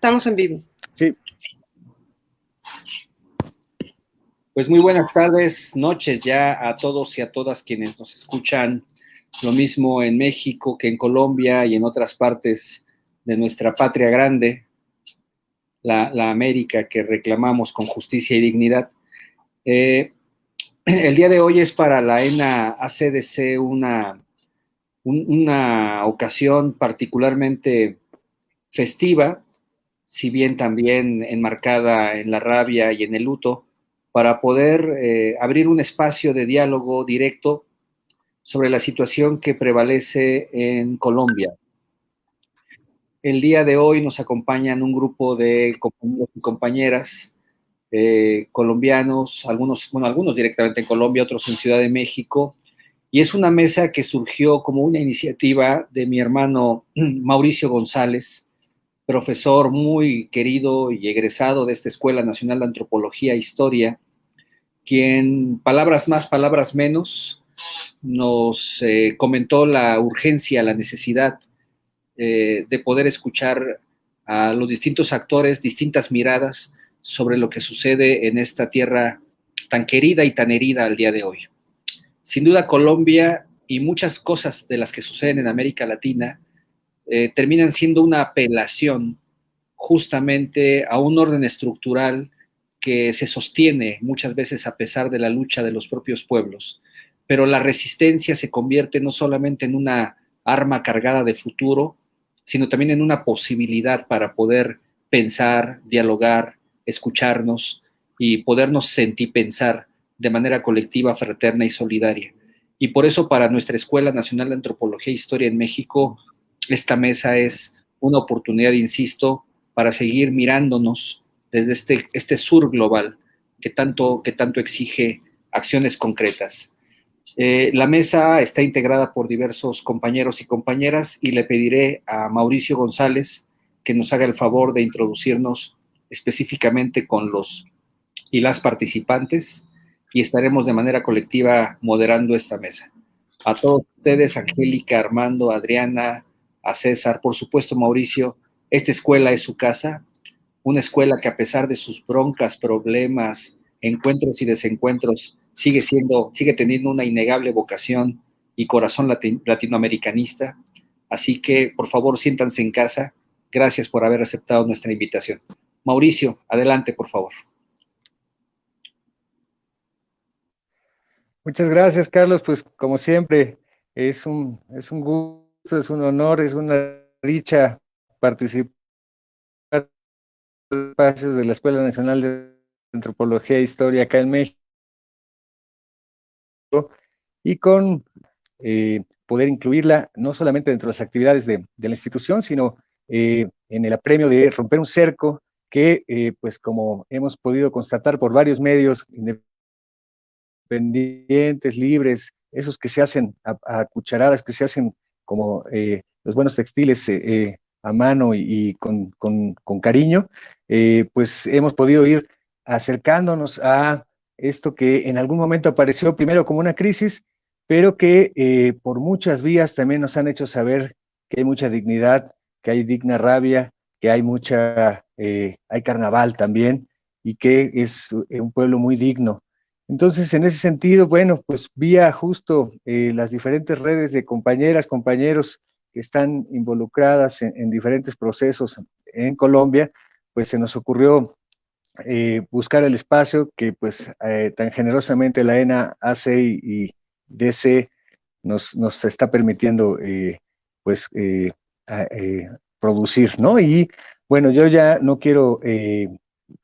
Estamos en vivo. Sí. Pues muy buenas tardes, noches ya a todos y a todas quienes nos escuchan, lo mismo en México que en Colombia y en otras partes de nuestra patria grande, la América que reclamamos con justicia y dignidad. El día de hoy es para la ENA-ACDC una ocasión particularmente festiva, si bien también enmarcada en la rabia y en el luto, para poder abrir un espacio de diálogo directo sobre la situación que prevalece en Colombia. El día de hoy nos acompañan un grupo de compañeros y compañeras colombianos, algunos directamente en Colombia, otros en Ciudad de México, y es una mesa que surgió como una iniciativa de mi hermano Mauricio González, profesor muy querido y egresado de esta Escuela Nacional de Antropología e Historia, quien, palabras más, palabras menos, nos comentó la urgencia, la necesidad de poder escuchar a los distintos actores, distintas miradas sobre lo que sucede en esta tierra tan querida y tan herida al día de hoy. Sin duda, Colombia y muchas cosas de las que suceden en América Latina terminan siendo una apelación justamente a un orden estructural que se sostiene muchas veces a pesar de la lucha de los propios pueblos. Pero la resistencia se convierte no solamente en una arma cargada de futuro, sino también en una posibilidad para poder pensar, dialogar, escucharnos y podernos sentir pensar de manera colectiva, fraterna y solidaria. Y por eso para nuestra Escuela Nacional de Antropología e Historia en México, esta mesa es una oportunidad, insisto, para seguir mirándonos desde este sur global que tanto exige acciones concretas. La mesa está integrada por diversos compañeros y compañeras y le pediré a Mauricio González que nos haga el favor de introducirnos específicamente con los y las participantes y estaremos de manera colectiva moderando esta mesa. A todos ustedes, Angélica, Armando, Adriana, a César, por supuesto Mauricio, esta escuela es su casa, una escuela que a pesar de sus broncas, problemas, encuentros y desencuentros, sigue teniendo una innegable vocación y corazón latinoamericanista. Así que, por favor, siéntanse en casa. Gracias por haber aceptado nuestra invitación. Mauricio, adelante, por favor. Muchas gracias, Carlos. Pues como siempre, es un gusto, es un honor, es una dicha participar en los espacios de la Escuela Nacional de Antropología e Historia acá en México y con poder incluirla no solamente dentro de las actividades de la institución, sino en el apremio de romper un cerco que, pues como hemos podido constatar por varios medios independientes, libres, esos que se hacen a cucharadas, que se hacen como los buenos textiles a mano y con cariño, pues hemos podido ir acercándonos a esto que en algún momento apareció primero como una crisis, pero que por muchas vías también nos han hecho saber que hay mucha dignidad, que hay digna rabia, que hay hay carnaval también, y que es un pueblo muy digno. Entonces, en ese sentido, bueno, pues vía justo las diferentes redes de compañeras, compañeros que están involucradas en diferentes procesos en Colombia, pues se nos ocurrió buscar el espacio que pues tan generosamente la ENA, AC y DC nos está permitiendo pues producir, ¿no? Y bueno, yo ya no quiero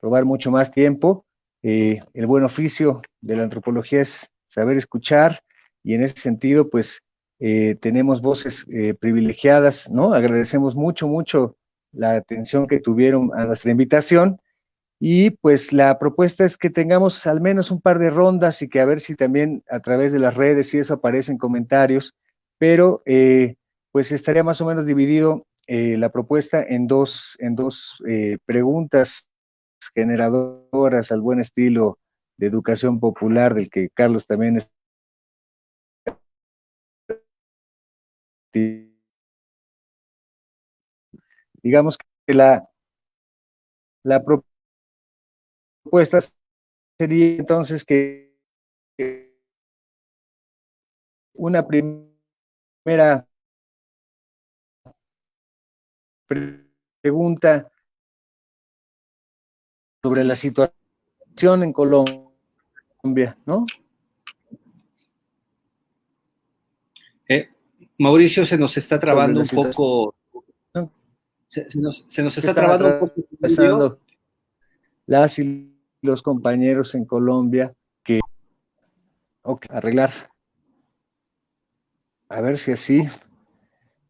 robar mucho más tiempo. El buen oficio de la antropología es saber escuchar y en ese sentido pues tenemos voces privilegiadas, ¿no? Agradecemos mucho la atención que tuvieron a nuestra invitación. Y pues la propuesta es que tengamos al menos un par de rondas y que a ver si también a través de las redes, si eso aparece en comentarios, pero pues estaría más o menos dividido la propuesta en dos preguntas generadoras al buen estilo de educación popular, del que Carlos también es. Digamos que La propuesta sería entonces que una primera pregunta sobre la situación en Colombia, ¿no? Mauricio, se nos está Sobre trabando la un situación poco, se nos que está están trabando un poco el audio. atravesando las y los compañeros en Colombia, que arreglar, a ver si así,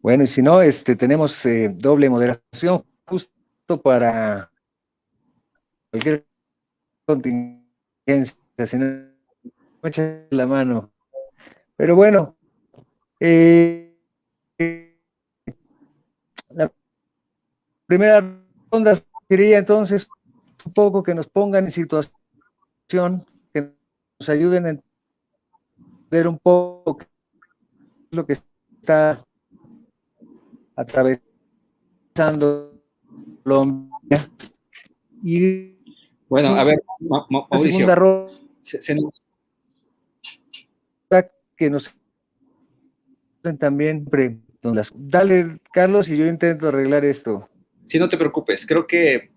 bueno, y si no, tenemos doble moderación justo para cualquier contingencia, si no, me echa la mano. Pero bueno, eh, la primera ronda sería entonces un poco que nos pongan en situación, que nos ayuden a entender un poco qué es lo que está atravesando Colombia. Y Bueno, a ver, una segunda Mauricio, ronda se nos que nos también. Dale, Carlos, y yo intento arreglar esto. Sí, no te preocupes. Creo que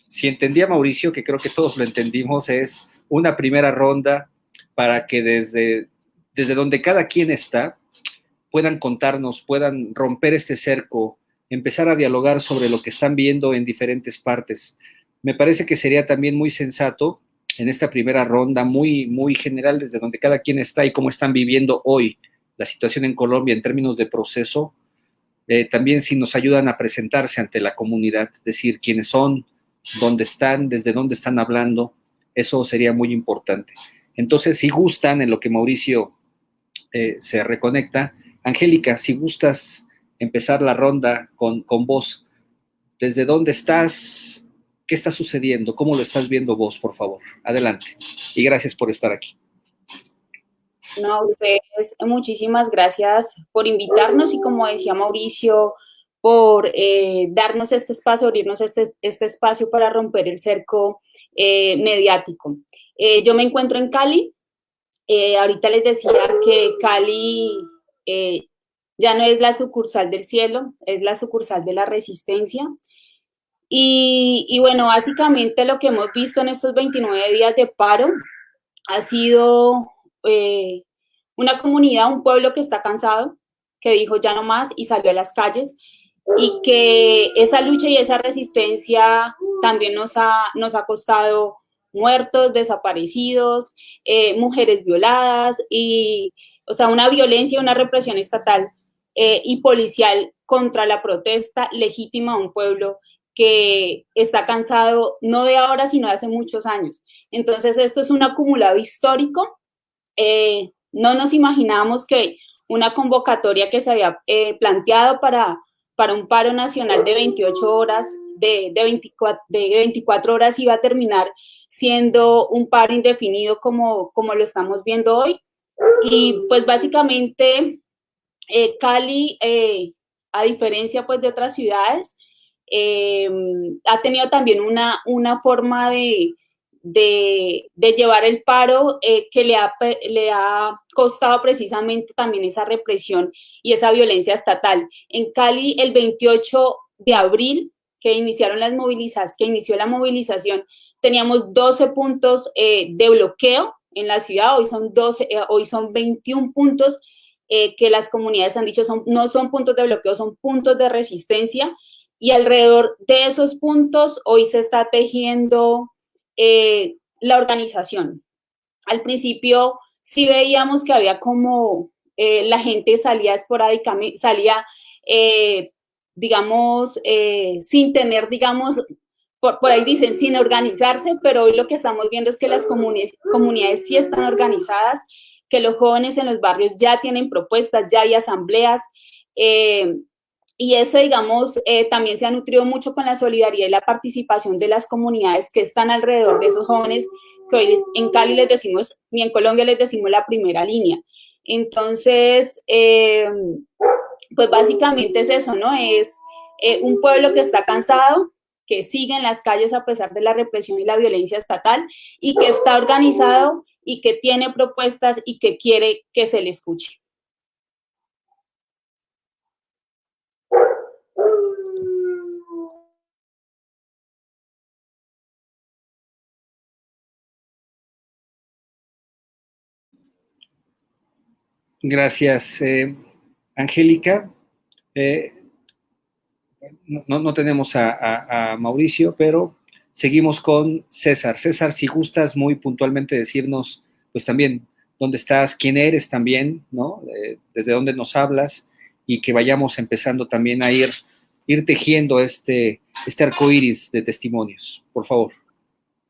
si entendía Mauricio, que creo que todos lo entendimos, es una primera ronda para que desde donde cada quien está puedan contarnos, puedan romper este cerco, empezar a dialogar sobre lo que están viendo en diferentes partes. Me parece que sería también muy sensato en esta primera ronda, muy, muy general, desde donde cada quien está y cómo están viviendo hoy la situación en Colombia en términos de proceso, también si nos ayudan a presentarse ante la comunidad, decir quiénes son, dónde están, desde dónde están hablando, eso sería muy importante. Entonces, si gustan, en lo que Mauricio se reconecta, Angélica, si gustas empezar la ronda con vos, ¿desde dónde estás? ¿Qué está sucediendo? ¿Cómo lo estás viendo vos, por favor? Adelante. Y gracias por estar aquí. No, a ustedes muchísimas gracias por invitarnos y como decía Mauricio, por darnos este espacio, abrirnos este espacio para romper el cerco mediático. Yo me encuentro en Cali. Ahorita les decía que Cali ya no es la sucursal del cielo, es la sucursal de la resistencia. Y bueno, básicamente lo que hemos visto en estos 29 días de paro ha sido una comunidad, un pueblo que está cansado, que dijo ya no más y salió a las calles, y que esa lucha y esa resistencia también nos ha costado muertos, desaparecidos, mujeres violadas, y, o sea, una violencia, una represión estatal y policial contra la protesta legítima de un pueblo que está cansado no de ahora, sino de hace muchos años. Entonces, esto es un acumulado histórico. No nos imaginábamos que una convocatoria que se había planteado para un paro nacional de 28 horas, de 24 horas, iba a terminar siendo un paro indefinido como lo estamos viendo hoy. Y pues básicamente Cali, a diferencia pues de otras ciudades, ha tenido también una forma de llevar el paro que le ha costado precisamente también esa represión y esa violencia estatal. En Cali, el 28 de abril, que inició la movilización, teníamos 12 puntos de bloqueo en la ciudad. Hoy son 21 puntos que las comunidades han dicho no son puntos de bloqueo, son puntos de resistencia, y alrededor de esos puntos hoy se está tejiendo la organización. Al principio sí veíamos que había como la gente salía esporádicamente, digamos, sin tener, digamos, por ahí dicen, sin organizarse, pero hoy lo que estamos viendo es que las comunidades sí están organizadas, que los jóvenes en los barrios ya tienen propuestas, ya hay asambleas, y eso, digamos, también se ha nutrido mucho con la solidaridad y la participación de las comunidades que están alrededor de esos jóvenes, que hoy en Cali les decimos, y en Colombia les decimos la primera línea. Entonces, pues básicamente es eso, ¿no? Es un pueblo que está cansado, que sigue en las calles a pesar de la represión y la violencia estatal, y que está organizado y que tiene propuestas y que quiere que se le escuche. Gracias, Angélica. No tenemos a Mauricio, pero seguimos con César. César, si gustas muy puntualmente decirnos, pues también, dónde estás, quién eres también, ¿no? Desde dónde nos hablas, y que vayamos empezando también a ir tejiendo este arco iris de testimonios, por favor.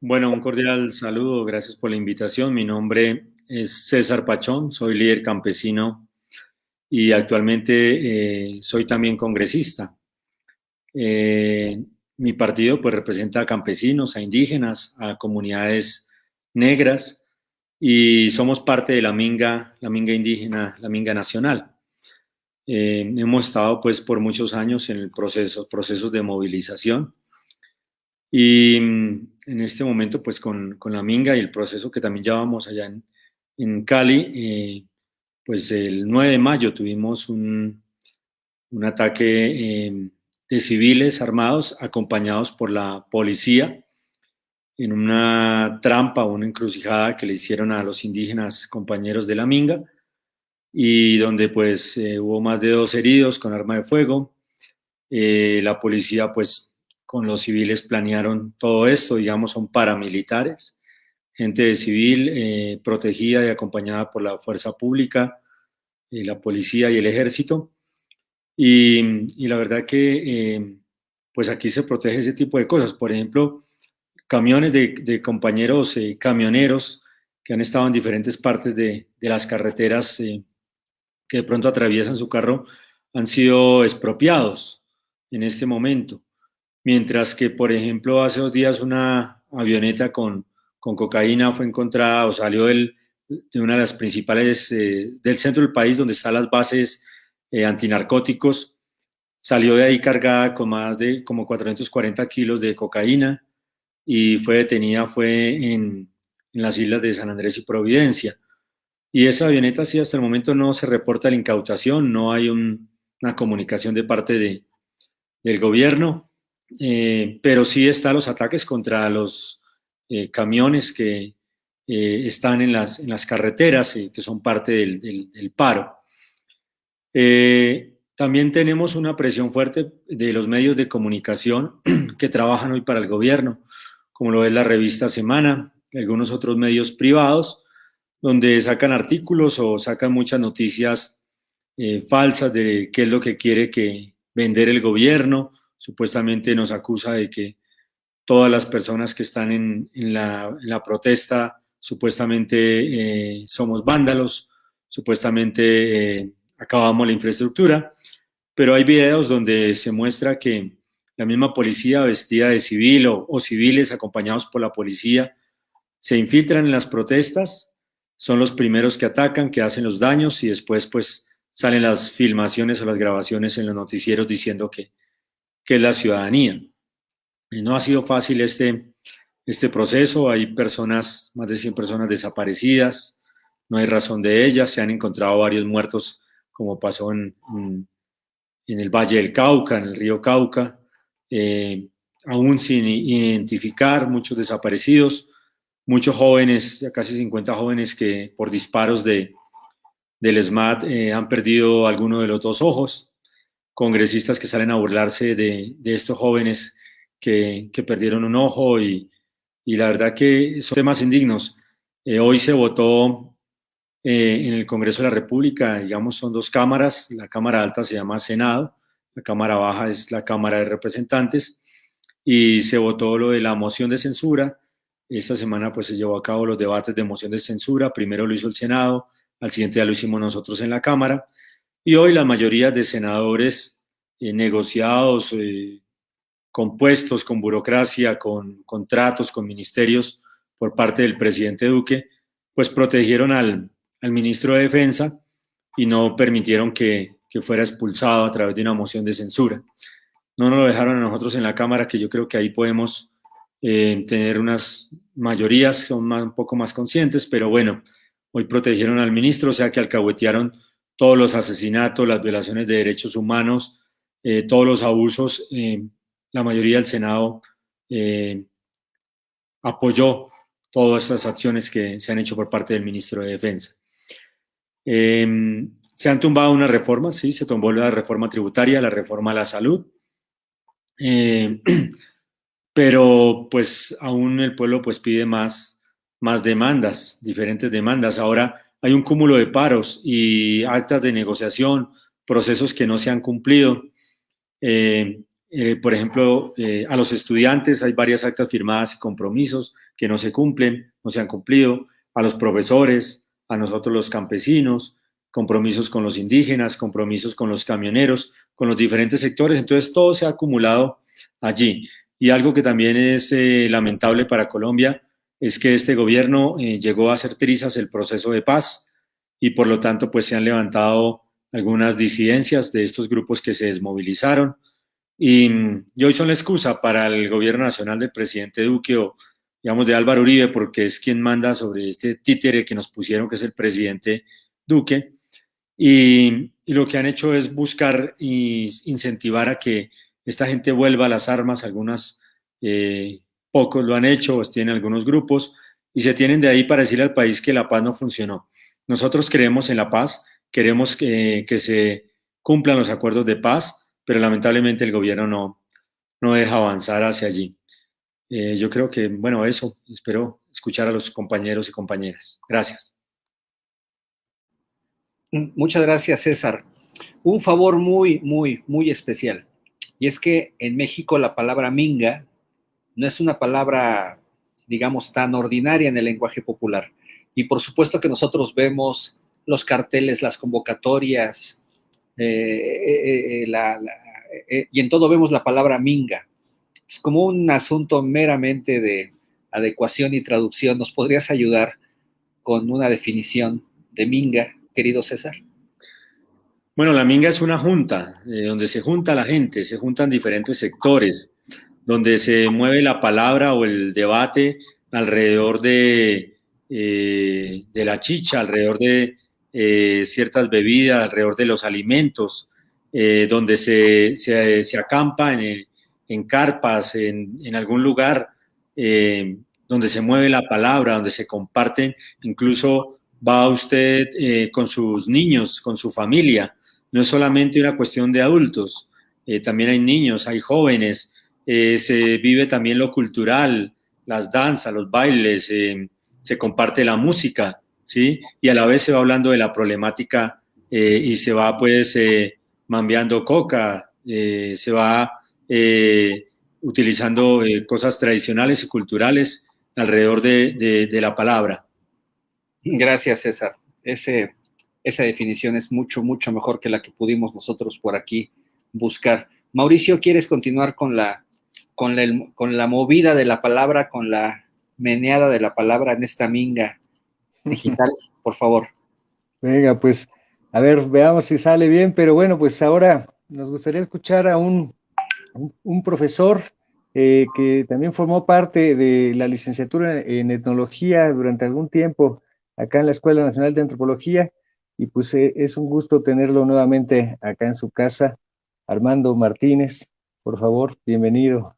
Bueno, un cordial saludo, gracias por la invitación. Mi nombre es César Pachón, soy líder campesino y actualmente soy también congresista. Mi partido pues representa a campesinos, a indígenas, a comunidades negras, y somos parte de la minga indígena, la minga nacional. Hemos estado pues por muchos años en el procesos de movilización, y en este momento pues con la minga y el proceso que también llevamos allá en Cali, pues el 9 de mayo tuvimos un ataque de civiles armados acompañados por la policía en una trampa, una encrucijada que le hicieron a los indígenas compañeros de la minga, y donde pues hubo más de 2 heridos con arma de fuego. La policía pues con los civiles planearon todo esto, digamos, son paramilitares, gente de civil protegida y acompañada por la fuerza pública, la policía y el ejército. Y la verdad que pues aquí se protege ese tipo de cosas. Por ejemplo, camiones de compañeros camioneros que han estado en diferentes partes de las carreteras que de pronto atraviesan su carro han sido expropiados en este momento. Mientras que, por ejemplo, hace 2 días una avioneta con cocaína fue encontrada o salió de una de las principales, del centro del país donde están las bases antinarcóticos, salió de ahí cargada con más de como 440 kilos de cocaína, y fue detenida en las islas de San Andrés y Providencia. Y esa avioneta sí, hasta el momento no se reporta la incautación, no hay una comunicación de parte del gobierno, pero sí están los ataques contra los camiones que están en las carreteras, que son parte del paro. También tenemos una presión fuerte de los medios de comunicación que trabajan hoy para el gobierno, como lo es la revista Semana, y algunos otros medios privados, donde sacan artículos o sacan muchas noticias falsas de qué es lo que quiere vender el gobierno. Supuestamente nos acusa de que todas las personas que están en la protesta supuestamente somos vándalos, supuestamente acabamos la infraestructura, pero hay videos donde se muestra que la misma policía vestida de civil o civiles acompañados por la policía se infiltran en las protestas, son los primeros que atacan, que hacen los daños, y después pues salen las filmaciones o las grabaciones en los noticieros diciendo que es la ciudadanía. Y no ha sido fácil este proceso, hay personas, más de 100 personas desaparecidas, no hay razón de ellas, se han encontrado varios muertos, como pasó en el Valle del Cauca, en el río Cauca, aún sin identificar, muchos desaparecidos, muchos jóvenes, ya casi 50 jóvenes que por disparos del SMAT han perdido alguno de los 2 ojos, congresistas que salen a burlarse de estos jóvenes que perdieron un ojo, y la verdad que son temas indignos. Hoy se votó en el Congreso de la República, digamos, son 2 cámaras, la Cámara Alta se llama Senado, la Cámara Baja es la Cámara de Representantes, y se votó lo de la moción de censura. Esta semana pues se llevó a cabo los debates de moción de censura, primero lo hizo el Senado, al siguiente día lo hicimos nosotros en la Cámara, y hoy la mayoría de senadores negociados, compuestos con burocracia, con contratos, con ministerios por parte del presidente Duque, pues protegieron al ministro de Defensa y no permitieron que fuera expulsado a través de una moción de censura. no nos lo dejaron a nosotros en la Cámara, que yo creo que ahí podemos tener unas mayorías que son un poco más conscientes, pero bueno, hoy protegieron al ministro, o sea que alcahuetearon todos los asesinatos, las violaciones de derechos humanos, todos los abusos. La mayoría del Senado apoyó todas esas acciones que se han hecho por parte del ministro de Defensa. Se han tumbado unas reformas, sí, se tumbó la reforma tributaria, la reforma a la salud, pero pues aún el pueblo pues pide más demandas, diferentes demandas. Ahora hay un cúmulo de paros y actas de negociación, procesos que no se han cumplido. Por ejemplo, a los estudiantes hay varias actas firmadas y compromisos que no se cumplen, no se han cumplido. A los profesores, a nosotros los campesinos, compromisos con los indígenas, compromisos con los camioneros, con los diferentes sectores. Entonces todo se ha acumulado allí. Y algo que también es lamentable para Colombia es que este gobierno llegó a hacer trizas el proceso de paz y por lo tanto pues se han levantado algunas disidencias de estos grupos que se desmovilizaron y hoy son la excusa para el gobierno nacional del presidente Duque o digamos de Álvaro Uribe, porque es quien manda sobre este títere que nos pusieron, que es el presidente Duque, y lo que han hecho es buscar e incentivar a que esta gente vuelva a las armas. Algunas, pocos lo han hecho, pues tienen algunos grupos, y se tienen de ahí para decirle al país que la paz no funcionó. Nosotros creemos en la paz, queremos que se cumplan los acuerdos de paz, pero lamentablemente el gobierno no deja avanzar hacia allí. Yo creo que, bueno, eso, espero escuchar a los compañeros y compañeras. Gracias. Muchas gracias, César. Un favor muy, muy, muy especial. Y es que en México la palabra minga no es una palabra, digamos, tan ordinaria en el lenguaje popular. Y por supuesto que nosotros vemos los carteles, las convocatorias, y en todo vemos la palabra minga. Es como un asunto meramente de adecuación y traducción. ¿Nos podrías ayudar con una definición de minga, querido César? Bueno, la minga es una junta, donde se junta la gente, se juntan diferentes sectores, donde se mueve la palabra o el debate alrededor de la chicha, alrededor de ciertas bebidas, alrededor de los alimentos, donde se acampa en carpas, en algún lugar, donde se mueve la palabra, donde se comparten. Incluso va usted con sus niños, con su familia. No es solamente una cuestión de adultos, también hay niños, hay jóvenes, se vive también lo cultural, las danzas, los bailes, se comparte la música, ¿sí? Y a la vez se va hablando de la problemática y se va pues mambeando coca, se va utilizando cosas tradicionales y culturales alrededor de la palabra. Gracias, César. Esa definición es mucho, mucho mejor que la que pudimos nosotros por aquí buscar. Mauricio, ¿quieres continuar con la movida de la palabra, con la meneada de la palabra en esta minga digital? Por favor. Venga, pues, a ver, veamos si sale bien, pero bueno, pues ahora nos gustaría escuchar a un profesor que también formó parte de la licenciatura en etnología durante algún tiempo acá en la Escuela Nacional de Antropología, y pues es un gusto tenerlo nuevamente acá en su casa. Armando Martínez, por favor, bienvenido.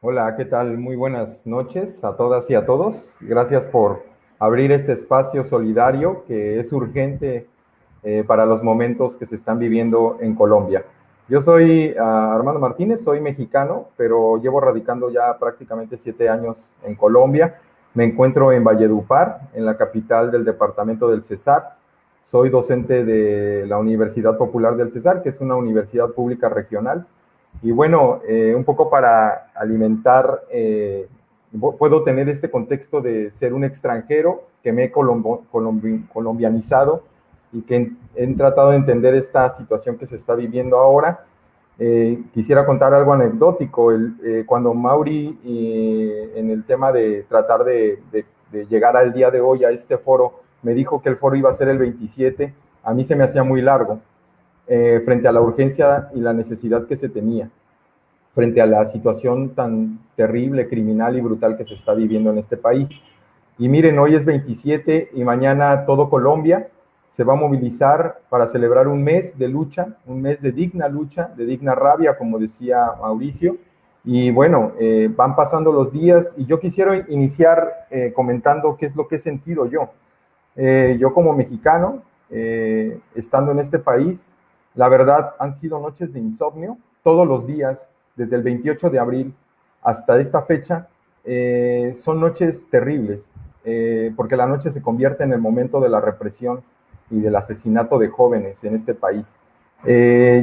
Hola, ¿qué tal? Muy buenas noches a todas y a todos. Gracias por abrir este espacio solidario que es urgente para los momentos que se están viviendo en Colombia. Yo soy Armando Martínez, soy mexicano, pero llevo radicando ya prácticamente 7 años en Colombia. Me encuentro en Valledupar, en la capital del departamento del Cesar. Soy docente de la Universidad Popular del Cesar, que es una universidad pública regional. Y bueno, un poco para alimentar, puedo tener este contexto de ser un extranjero que me he colombianizado y que he tratado de entender esta situación que se está viviendo ahora. Quisiera contar algo anecdótico. Cuando Mauri, en el tema de tratar de llegar al día de hoy a este foro, me dijo que el foro iba a ser el 27, a mí se me hacía muy largo. frente a la urgencia y la necesidad que se tenía, frente a la situación tan terrible, criminal y brutal que se está viviendo en este país. Y miren, hoy es 27 y mañana todo Colombia se va a movilizar para celebrar un mes de lucha, un mes de digna rabia, como decía Mauricio. Y bueno, van pasando los días y yo quisiera iniciar comentando qué es lo que he sentido yo. Yo como mexicano, estando en este país, la verdad han sido noches de insomnio todos los días, desde el 28 de abril hasta esta fecha. Son noches terribles, porque la noche se convierte en el momento de la represión y del asesinato de jóvenes en este país.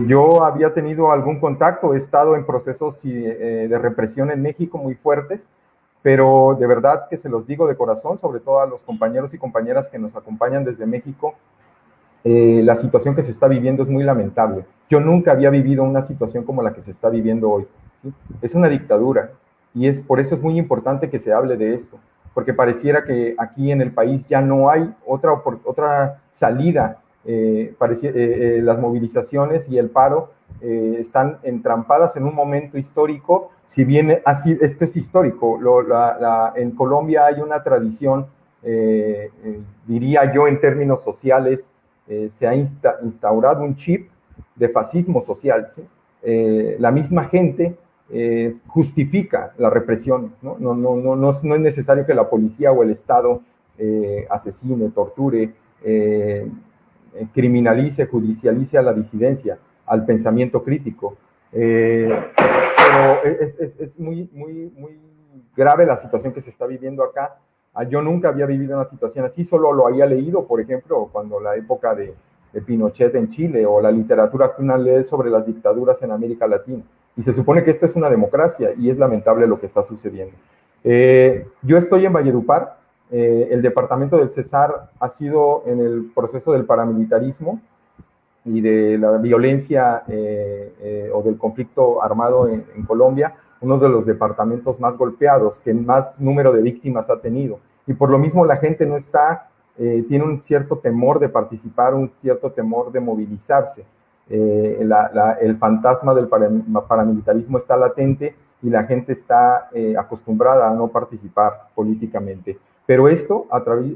Yo había tenido algún contacto, he estado en procesos de represión en México muy fuertes, pero de verdad que se los digo de corazón, sobre todo a los compañeros y compañeras que nos acompañan desde México, la situación que se está viviendo es muy lamentable. Yo nunca había vivido una situación como la que se está viviendo hoy, ¿sí? Es una dictadura y por eso es muy importante que se hable de esto, porque pareciera que aquí en el país ya no hay otra salida. Las movilizaciones y el paro están entrampadas en un momento histórico, si bien así, esto es histórico. En Colombia hay una tradición, diría yo en términos sociales, se ha instaurado un chip de fascismo social, ¿sí? La misma gente justifica la represión, ¿no? No es necesario que la policía o el Estado asesine, torture, criminalice, judicialice a la disidencia, al pensamiento crítico. Pero es muy grave la situación que se está viviendo acá. Yo nunca había vivido una situación así, solo lo había leído, por ejemplo, cuando la época de Pinochet en Chile, o la literatura que uno lee sobre las dictaduras en América Latina. Y se supone que esto es una democracia, y es lamentable lo que está sucediendo. Yo estoy en Valledupar. El departamento del Cesar ha sido, en el proceso del paramilitarismo y de la violencia o del conflicto armado en Colombia, uno de los departamentos más golpeados, que más número de víctimas ha tenido. Y por lo mismo la gente no está, tiene un cierto temor de participar, un cierto temor de movilizarse. El fantasma del paramilitarismo está latente y la gente está acostumbrada a no participar políticamente. Pero esto,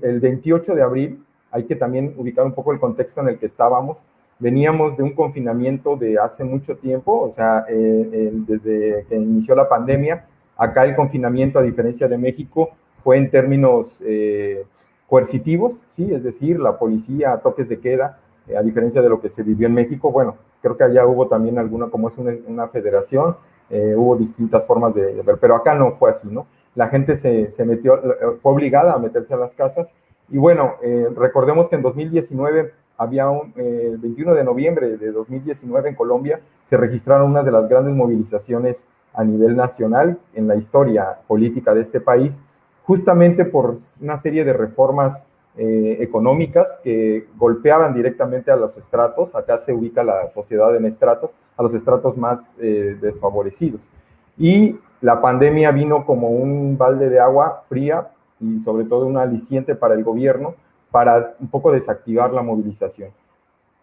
el 28 de abril, hay que también ubicar un poco el contexto en el que estábamos. Veníamos de un confinamiento de hace mucho tiempo, o sea, desde que inició la pandemia. Acá el confinamiento, a diferencia de México, fue en términos coercitivos, ¿sí? Es decir, la policía, toques de queda, a diferencia de lo que se vivió en México. Bueno, creo que allá hubo también alguna, como es una federación, hubo distintas formas de ver, pero acá no fue así, ¿no? La gente se metió, fue obligada a meterse a las casas. Y bueno, recordemos que en 2019 había el 21 de noviembre de 2019 en Colombia se registraron una de las grandes movilizaciones a nivel nacional en la historia política de este país, justamente por una serie de reformas económicas que golpeaban directamente a los estratos. Acá se ubica la sociedad en estratos, a los estratos más desfavorecidos. Y la pandemia vino como un balde de agua fría y sobre todo un aliciente para el gobierno para un poco desactivar la movilización.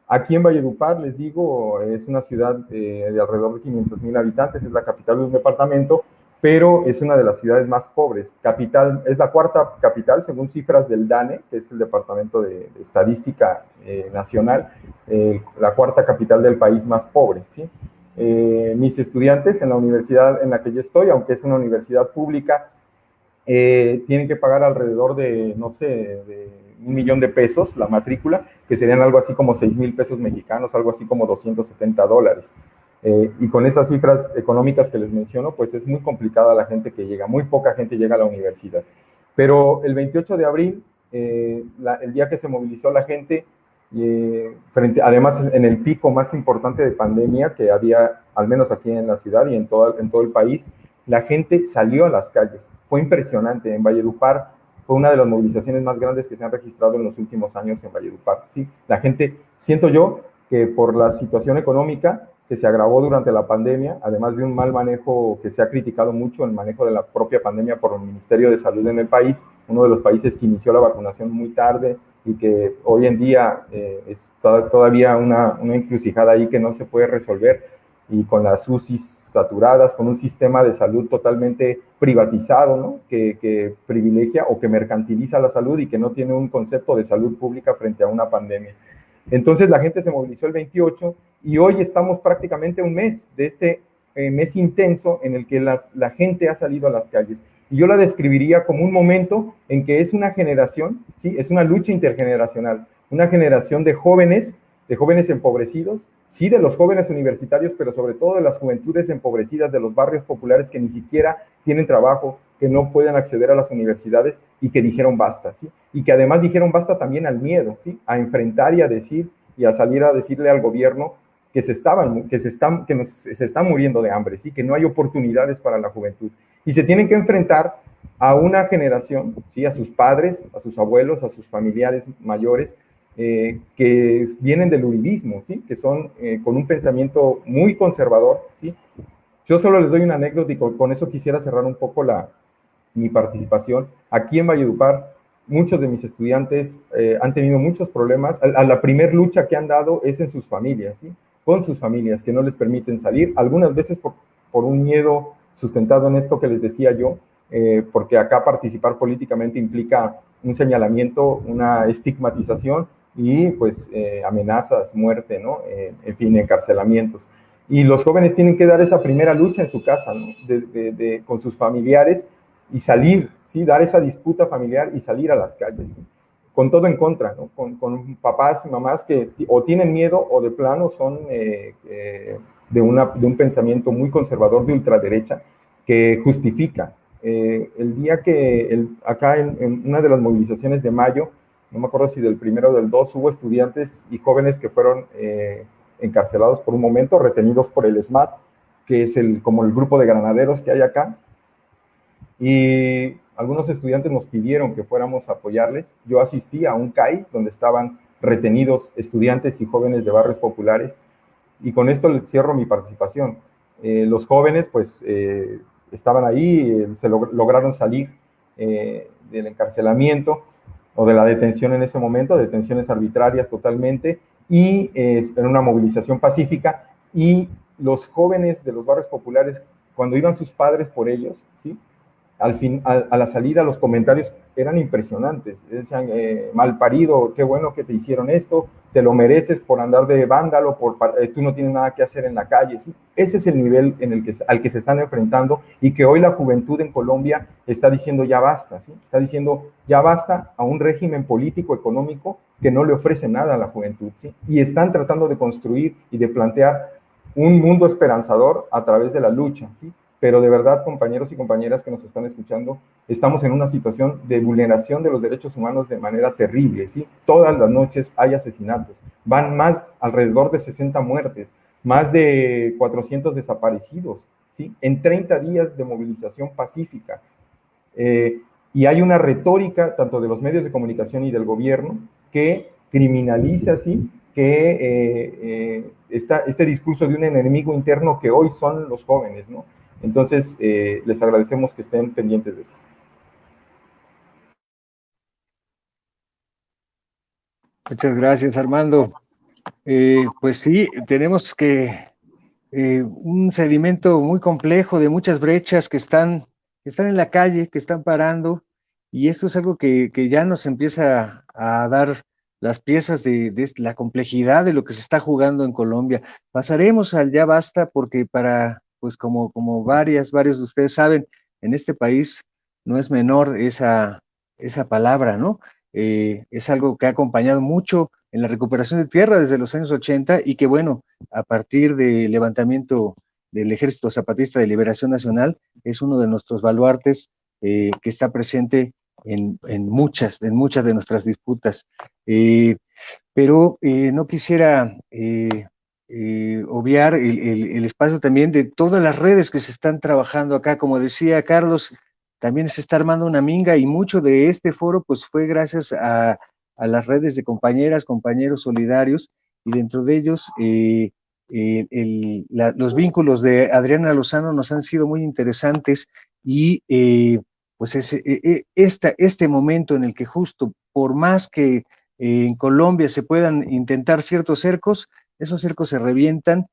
Aquí en Valledupar, les digo, es una ciudad de alrededor de 500,000 habitantes, es la capital de un departamento, pero es una de las ciudades más pobres. Es la cuarta capital, según cifras del DANE, que es el Departamento de Estadística Nacional, la cuarta capital del país más pobre, ¿sí? Mis estudiantes en la universidad en la que yo estoy, aunque es una universidad pública, tienen que pagar alrededor de, no sé, de 1,000,000 de pesos la matrícula, que serían algo así como 6,000 pesos mexicanos, algo así como $270. Y con esas cifras económicas que les menciono, pues es muy complicada la gente que llega, muy poca gente llega a la universidad. Pero el 28 de abril, el día que se movilizó la gente, además en el pico más importante de pandemia que había, al menos aquí en la ciudad y en todo el país, la gente salió a las calles. Fue impresionante. En Valledupar fue una de las movilizaciones más grandes que se han registrado en los últimos años en Valledupar. Sí, la gente, siento yo que por la situación económica que se agravó durante la pandemia, además de un mal manejo que se ha criticado mucho, el manejo de la propia pandemia por el Ministerio de Salud en el país, uno de los países que inició la vacunación muy tarde, y que hoy en día es todavía una encrucijada ahí que no se puede resolver, y con las UCIs saturadas, con un sistema de salud totalmente privatizado, ¿no? que privilegia o que mercantiliza la salud y que no tiene un concepto de salud pública frente a una pandemia. Entonces la gente se movilizó el 28 y hoy estamos prácticamente un mes de este mes intenso en el que la gente ha salido a las calles. Y yo la describiría como un momento en que es una generación, ¿sí? Es una lucha intergeneracional, una generación de jóvenes empobrecidos, sí, de los jóvenes universitarios, pero sobre todo de las juventudes empobrecidas de los barrios populares que ni siquiera tienen trabajo, que no pueden acceder a las universidades y que dijeron basta, ¿sí? Y que además dijeron basta también al miedo, ¿sí? A enfrentar y a decir y a salir a decirle al gobierno que se están muriendo de hambre, ¿sí? Que no hay oportunidades para la juventud. Y se tienen que enfrentar a una generación, ¿sí? A sus padres, a sus abuelos, a sus familiares mayores, que vienen del uribismo, ¿sí? Que son con un pensamiento muy conservador, ¿sí? Yo solo les doy una anécdota y con eso quisiera cerrar un poco mi participación. Aquí en Valledupar, muchos de mis estudiantes han tenido muchos problemas. La primer lucha que han dado es en sus familias, ¿sí? Con sus familias, que no les permiten salir, algunas veces por un miedo sustentado en esto que les decía yo, porque acá participar políticamente implica un señalamiento, una estigmatización y pues amenazas, muerte, ¿no? En fin, encarcelamientos. Y los jóvenes tienen que dar esa primera lucha en su casa, ¿no? Con sus familiares y salir, ¿sí? Dar esa disputa familiar y salir a las calles, ¿sí? Con todo en contra, ¿no? Con papás y mamás que o tienen miedo o de plano son de un pensamiento muy conservador de ultraderecha que justifica. El día que acá en una de las movilizaciones de mayo, no me acuerdo si del 1 o del 2, hubo estudiantes y jóvenes que fueron encarcelados por un momento, retenidos por el SMAT, que es como el grupo de granaderos que hay acá, y algunos estudiantes nos pidieron que fuéramos a apoyarles. Yo asistí a un CAI donde estaban retenidos estudiantes y jóvenes de barrios populares, y con esto cierro mi participación. Los jóvenes pues estaban ahí, lograron salir del encarcelamiento o de la detención en ese momento, detenciones arbitrarias totalmente, y en una movilización pacífica, y los jóvenes de los barrios populares, cuando iban sus padres por ellos, ¿sí? A la salida los comentarios eran impresionantes, decían, mal parido, qué bueno que te hicieron esto, te lo mereces por andar de vándalo, tú no tienes nada que hacer en la calle, ¿sí? Ese es el nivel al que se están enfrentando, y que hoy la juventud en Colombia está diciendo ya basta, ¿sí? Está diciendo ya basta a un régimen político, económico, que no le ofrece nada a la juventud, ¿sí? Y están tratando de construir y de plantear un mundo esperanzador a través de la lucha, ¿sí? Pero de verdad, compañeros y compañeras que nos están escuchando, estamos en una situación de vulneración de los derechos humanos de manera terrible, ¿sí? Todas las noches hay asesinatos, van alrededor de 60 muertes, más de 400 desaparecidos, ¿sí? En 30 días de movilización pacífica. Y hay una retórica, tanto de los medios de comunicación y del gobierno, que criminaliza, ¿sí? Que este discurso de un enemigo interno que hoy son los jóvenes, ¿no? Entonces, les agradecemos que estén pendientes de eso. Muchas gracias, Armando. Pues sí, tenemos un sedimento muy complejo de muchas brechas que están en la calle, que están parando, y esto es algo que ya nos empieza a dar las piezas de la complejidad de lo que se está jugando en Colombia. Pasaremos al ya basta, porque pues como varios de ustedes saben, en este país no es menor esa palabra, ¿no? Es algo que ha acompañado mucho en la recuperación de tierra desde los años 80, y que, bueno, a partir del levantamiento del Ejército Zapatista de Liberación Nacional, es uno de nuestros baluartes que está presente en muchas de nuestras disputas. Pero no quisiera obviar el espacio también de todas las redes que se están trabajando acá. Como decía Carlos, también se está armando una minga, y mucho de este foro pues fue gracias a las redes de compañeras, compañeros solidarios, y dentro de ellos los vínculos de Adriana Lozano nos han sido muy interesantes, y pues este momento en el que justo por más que en Colombia se puedan intentar ciertos cercos, esos cercos se revientan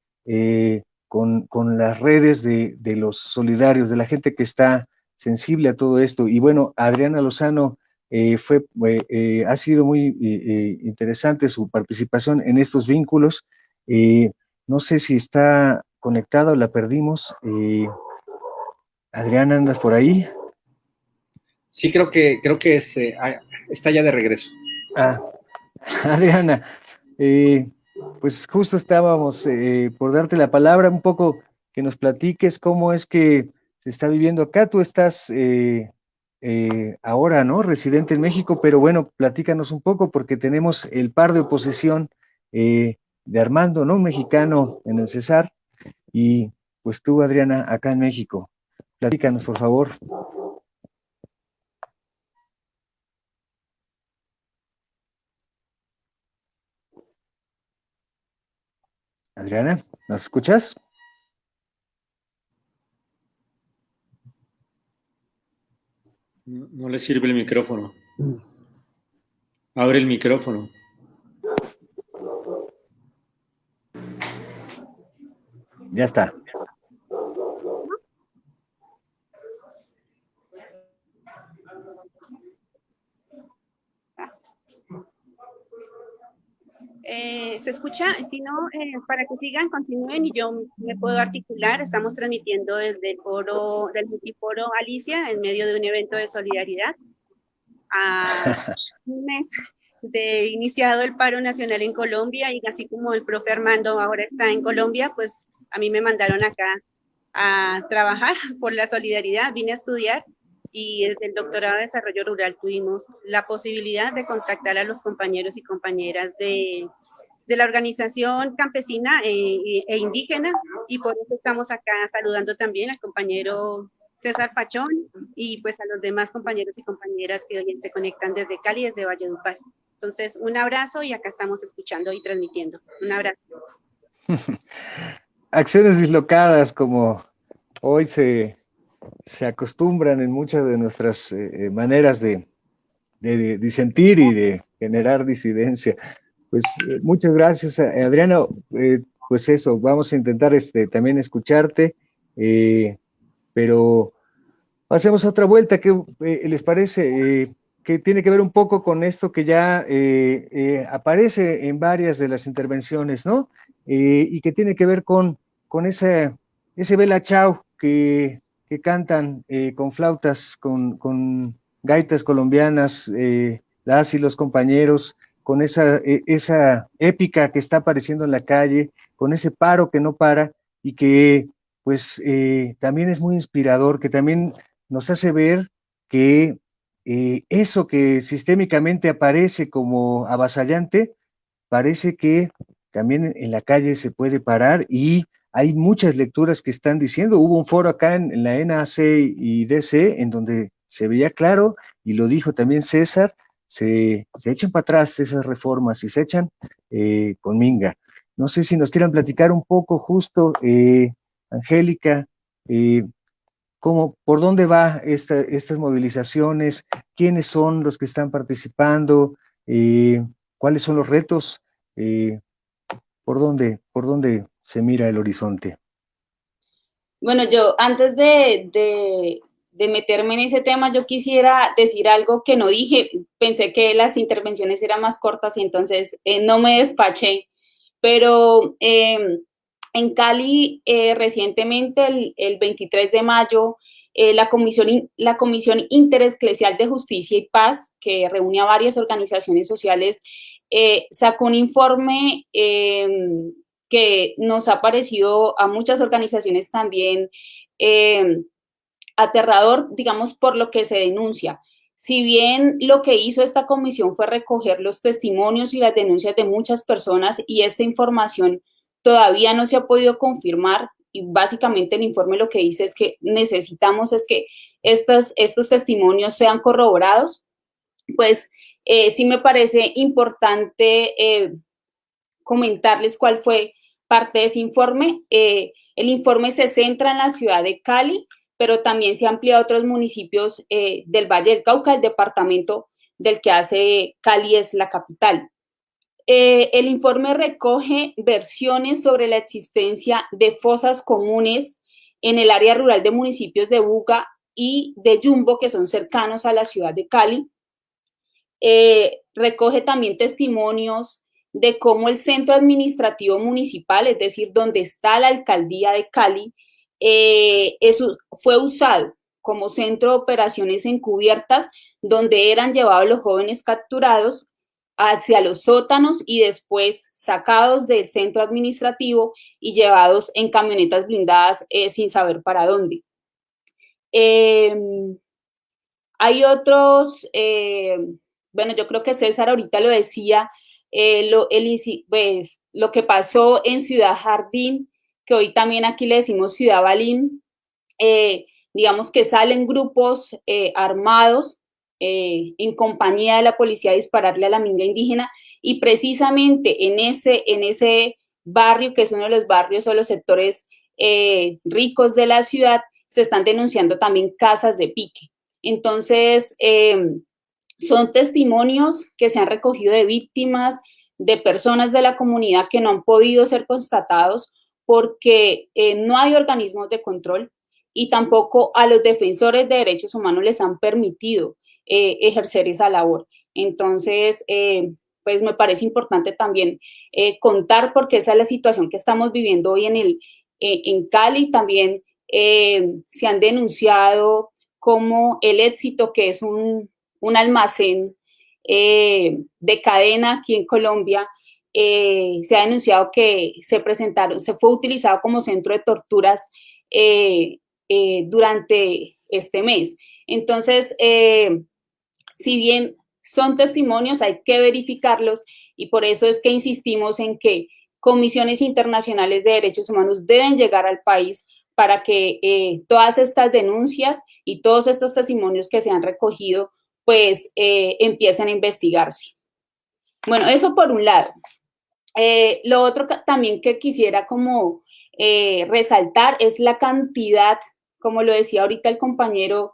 con las redes de los solidarios, de la gente que está sensible a todo esto. Y bueno, Adriana Lozano, ha sido muy interesante su participación en estos vínculos. No sé si está conectada o la perdimos. Adriana, ¿andas por ahí? Sí, creo que está ya de regreso. Adriana, pues justo estábamos por darte la palabra, un poco que nos platiques cómo es que se está viviendo acá. Tú estás ahora, ¿no? Residente en México, pero bueno, platícanos un poco porque tenemos el par de oposición de Armando, ¿no? Un mexicano en el Cesar, y pues tú, Adriana, acá en México. Platícanos, por favor. Adriana, ¿nos escuchas? No le sirve el micrófono. Abre el micrófono. Ya está. ¿Se escucha? Si no, para que sigan, continúen y yo me puedo articular. Estamos transmitiendo desde el foro, del multiforo Alicia, en medio de un evento de solidaridad. A un mes de iniciado el paro nacional en Colombia, y así como el profe Armando ahora está en Colombia, pues a mí me mandaron acá a trabajar por la solidaridad, vine a estudiar, y desde el doctorado de desarrollo rural tuvimos la posibilidad de contactar a los compañeros y compañeras de la organización campesina e indígena, y por eso estamos acá saludando también al compañero César Pachón y pues a los demás compañeros y compañeras que hoy se conectan desde Cali, desde Valledupar. Entonces, un abrazo, y acá estamos escuchando y transmitiendo. Un abrazo. Acciones dislocadas, como hoy se acostumbran en muchas de nuestras maneras de disentir y de generar disidencia. Pues muchas gracias, Adriana. Pues eso, vamos a intentar también escucharte, pero hacemos otra vuelta. ¿Qué les parece? Que tiene que ver un poco con esto que ya aparece en varias de las intervenciones, ¿no? Y que tiene que ver con ese Bella Ciao que cantan con flautas, con gaitas colombianas, las y los compañeros, con esa épica que está apareciendo en la calle, con ese paro que no para y que pues también es muy inspirador, que también nos hace ver que eso que sistémicamente aparece como avasallante, parece que también en la calle se puede parar, y hay muchas lecturas que están diciendo. Hubo un foro acá en la NAC y DC en donde se veía claro, y lo dijo también César, se echan para atrás esas reformas y se echan con minga. No sé si nos quieran platicar un poco justo, Angélica, por dónde va estas movilizaciones, quiénes son los que están participando, cuáles son los retos, por dónde se mira el horizonte. Bueno, yo antes de meterme en ese tema, yo quisiera decir algo que no dije. Pensé que las intervenciones eran más cortas y entonces no me despaché, pero en Cali recientemente, el 23 de mayo, la Comisión Interesclesial de Justicia y Paz, que reúne a varias organizaciones sociales, sacó un informe que nos ha parecido a muchas organizaciones también aterrador, digamos, por lo que se denuncia. Si bien lo que hizo esta comisión fue recoger los testimonios y las denuncias de muchas personas, y esta información todavía no se ha podido confirmar, y básicamente el informe lo que dice es que necesitamos es que estos testimonios sean corroborados, pues sí me parece importante comentarles cuál fue parte de ese informe. El informe se centra en la ciudad de Cali, pero también se amplía a otros municipios del Valle del Cauca, el departamento del que hace Cali es la capital. El informe recoge versiones sobre la existencia de fosas comunes en el área rural de municipios de Buga y de Yumbo, que son cercanos a la ciudad de Cali. Recoge también testimonios de cómo el centro administrativo municipal, es decir, donde está la alcaldía de Cali, fue usado como centro de operaciones encubiertas, donde eran llevados los jóvenes capturados hacia los sótanos y después sacados del centro administrativo y llevados en camionetas blindadas sin saber para dónde. Hay otros, bueno, yo creo que César ahorita lo decía, lo que pasó en Ciudad Jardín, que hoy también aquí le decimos Ciudad Balín, digamos que salen grupos armados en compañía de la policía a dispararle a la minga indígena, y precisamente en ese barrio, que es uno de los barrios o los sectores ricos de la ciudad, se están denunciando también casas de pique. Entonces, son testimonios que se han recogido de víctimas, de personas de la comunidad que no han podido ser constatados porque no hay organismos de control y tampoco a los defensores de derechos humanos les han permitido ejercer esa labor. Entonces, pues me parece importante también contar, porque esa es la situación que estamos viviendo hoy en Cali. También se han denunciado como El Éxito, que es un almacén de cadena aquí en Colombia, se ha denunciado que se fue utilizado como centro de torturas durante este mes. Entonces, si bien son testimonios, hay que verificarlos, y por eso es que insistimos en que comisiones internacionales de derechos humanos deben llegar al país para que todas estas denuncias y todos estos testimonios que se han recogido pues empiecen a investigarse. Bueno, eso por un lado. Lo otro también que quisiera como resaltar es la cantidad, como lo decía ahorita el compañero,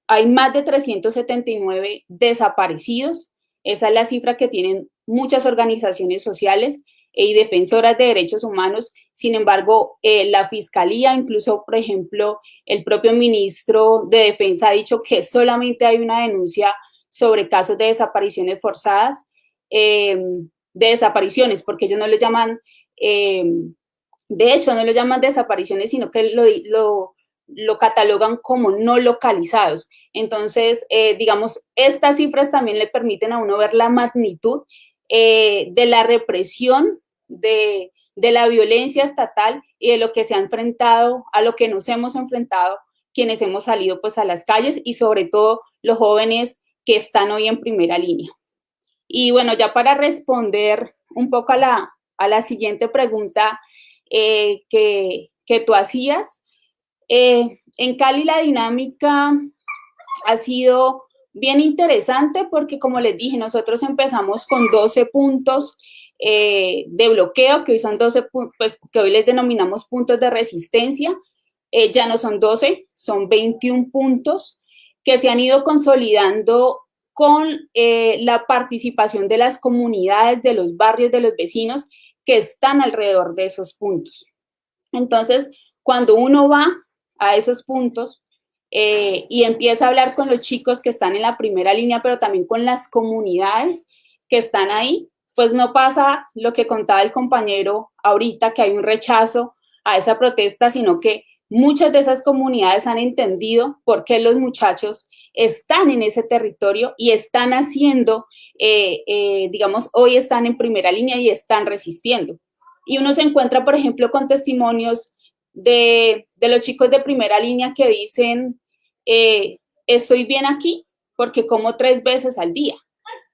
hay más de 379 desaparecidos. Esa es la cifra que tienen muchas organizaciones sociales y defensoras de derechos humanos. Sin embargo, la Fiscalía, incluso, por ejemplo, el propio ministro de Defensa ha dicho que solamente hay una denuncia sobre casos de desapariciones forzadas, de desapariciones, porque ellos no lo llaman, de hecho, no lo llaman desapariciones, sino que lo catalogan como no localizados. Entonces, digamos, estas cifras también le permiten a uno ver la magnitud de la represión, de la violencia estatal y de lo que se ha enfrentado, a lo que nos hemos enfrentado quienes hemos salido pues a las calles, y sobre todo los jóvenes que están hoy en primera línea. Y bueno, ya para responder un poco a la siguiente pregunta que tú hacías, en Cali la dinámica ha sido bien interesante porque, como les dije, nosotros empezamos con 12 puntos de bloqueo, que hoy son 12 pues que hoy les denominamos puntos de resistencia. Ya no son 12, son 21 puntos que se han ido consolidando con la participación de las comunidades, de los barrios, de los vecinos que están alrededor de esos puntos. Entonces, cuando uno va a esos puntos y empieza a hablar con los chicos que están en la primera línea, pero también con las comunidades que están ahí, pues no pasa lo que contaba el compañero ahorita, que hay un rechazo a esa protesta, sino que muchas de esas comunidades han entendido por qué los muchachos están en ese territorio y están haciendo, digamos, hoy están en primera línea y están resistiendo. Y uno se encuentra, por ejemplo, con testimonios de los chicos de primera línea que dicen, estoy bien aquí porque como 3 veces al día.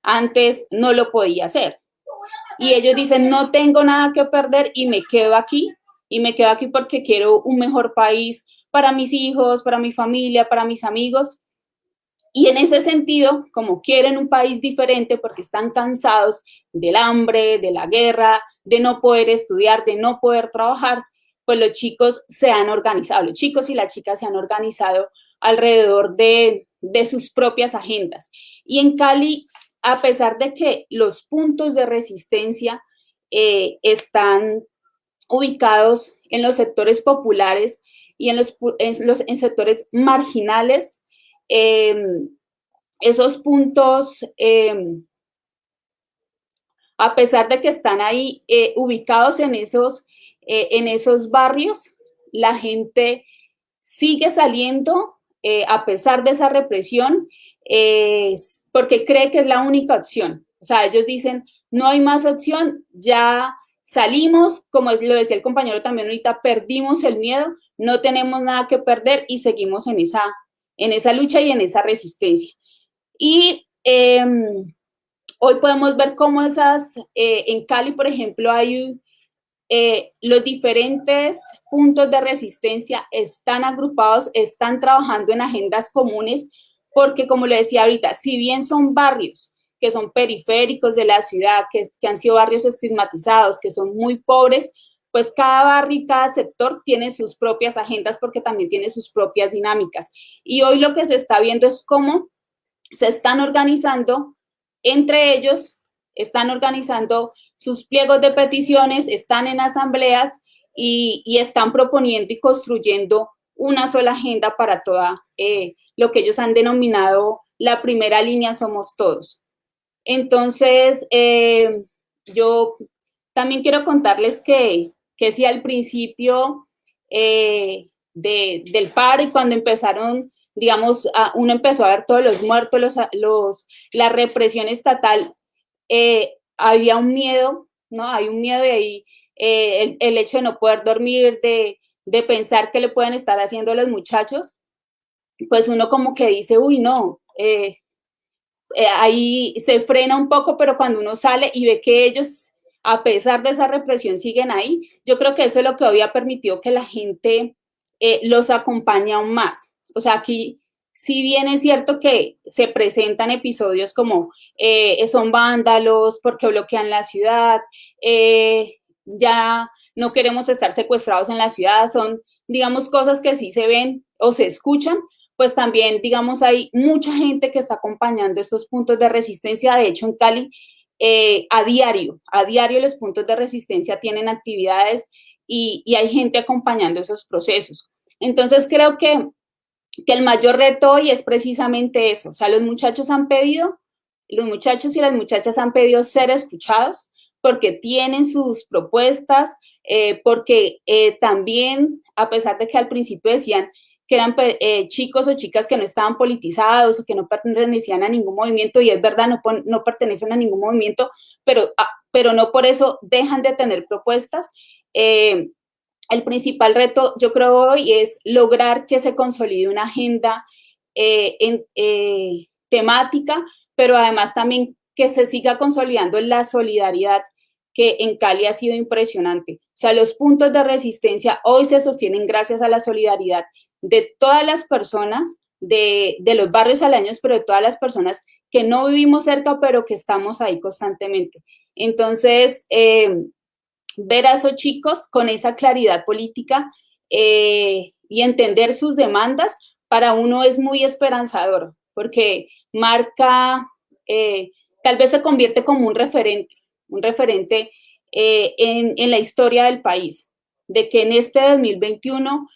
Antes no lo podía hacer. Y ellos dicen, no tengo nada que perder y me quedo aquí. Y me quedo aquí porque quiero un mejor país para mis hijos, para mi familia, para mis amigos. Y en ese sentido, como quieren un país diferente porque están cansados del hambre, de la guerra, de no poder estudiar, de no poder trabajar, pues los chicos se han organizado, los chicos y las chicas se han organizado alrededor de de sus propias agendas. Y en Cali, a pesar de que los puntos de resistencia están ubicados en los sectores populares y en sectores marginales, esos puntos, a pesar de que están ahí ubicados en esos barrios, la gente sigue saliendo a pesar de esa represión, porque cree que es la única opción. O sea, ellos dicen, no hay más opción, ya salimos, como lo decía el compañero también ahorita, perdimos el miedo, no tenemos nada que perder y seguimos en esa lucha y en esa resistencia. Y hoy podemos ver cómo en Cali, por ejemplo, hay los diferentes puntos de resistencia están agrupados, están trabajando en agendas comunes, porque como le decía ahorita, si bien son barrios que son periféricos de la ciudad, que han sido barrios estigmatizados, que son muy pobres, pues cada barrio y cada sector tiene sus propias agendas porque también tiene sus propias dinámicas. Y hoy lo que se está viendo es cómo se están organizando entre ellos, están organizando sus pliegos de peticiones, están en asambleas y están proponiendo y construyendo una sola agenda para toda lo que ellos han denominado la primera línea Somos Todos. Entonces, yo también quiero contarles que si al principio del paro y cuando empezaron, digamos, uno empezó a ver todos los muertos, la represión estatal, había un miedo, ¿no? Hay un miedo de ahí, el hecho de no poder dormir, de pensar qué le pueden estar haciendo a los muchachos, pues uno como que dice, uy, no, ahí se frena un poco, pero cuando uno sale y ve que ellos, a pesar de esa represión, siguen ahí, yo creo que eso es lo que hoy ha permitido que la gente los acompañe aún más. O sea, aquí, si bien es cierto que se presentan episodios como son vándalos porque bloquean la ciudad, ya no queremos estar secuestrados en la ciudad, son, digamos, cosas que sí se ven o se escuchan, pues también, digamos, hay mucha gente que está acompañando estos puntos de resistencia. De hecho, en Cali, a diario los puntos de resistencia tienen actividades y hay gente acompañando esos procesos. Entonces, creo que el mayor reto hoy es precisamente eso. O sea, los muchachos y las muchachas han pedido ser escuchados porque tienen sus propuestas, porque también, a pesar de que al principio decían que eran chicos o chicas que no estaban politizados o que no pertenecían a ningún movimiento, y es verdad, no pertenecen a ningún movimiento, pero no por eso dejan de tener propuestas. El principal reto, yo creo, hoy es lograr que se consolide una agenda temática, pero además también que se siga consolidando la solidaridad, que en Cali ha sido impresionante. O sea, los puntos de resistencia hoy se sostienen gracias a la solidaridad de todas las personas, de los barrios aledaños, pero de todas las personas que no vivimos cerca, pero que estamos ahí constantemente. Entonces, ver a esos chicos con esa claridad política y entender sus demandas, para uno es muy esperanzador, porque marca, tal vez se convierte como un referente en la historia del país, de que en este 2021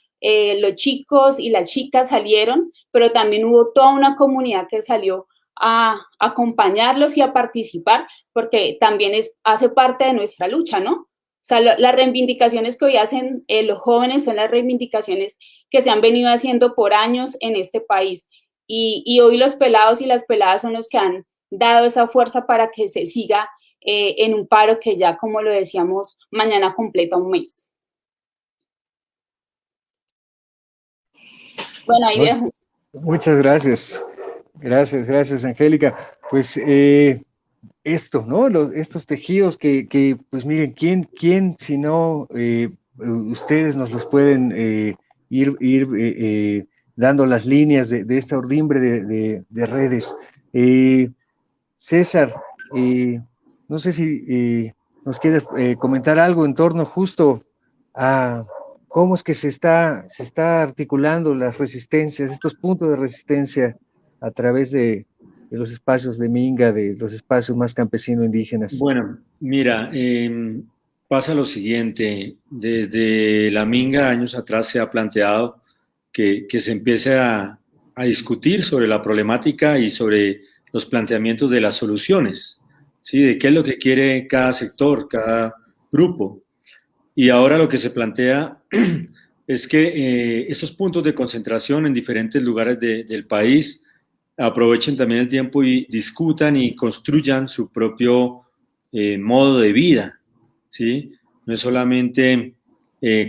los chicos y las chicas salieron, pero también hubo toda una comunidad que salió a acompañarlos y a participar, porque también hace parte de nuestra lucha, ¿no? O sea, las reivindicaciones que hoy hacen los jóvenes son las reivindicaciones que se han venido haciendo por años en este país. Y hoy los pelados y las peladas son los que han dado esa fuerza para que se siga en un paro que ya, como lo decíamos, mañana completa un mes. Bueno, ahí dejo. Muchas gracias. Gracias, Angélica. Pues esto, ¿no? Estos tejidos que pues miren, ¿quién si no ustedes nos los pueden ir dando las líneas de esta urdimbre de redes? César, no sé si nos quieres comentar algo en torno justo a cómo es que se está articulando las resistencias, estos puntos de resistencia a través de los espacios de Minga, de los espacios más campesino indígenas? Bueno, mira, pasa lo siguiente, desde la Minga años atrás se ha planteado que se empiece a discutir sobre la problemática y sobre los planteamientos de las soluciones, ¿sí? De qué es lo que quiere cada sector, cada grupo. Y ahora lo que se plantea es que estos puntos de concentración en diferentes lugares del país aprovechen también el tiempo y discutan y construyan su propio modo de vida, ¿sí? No es solamente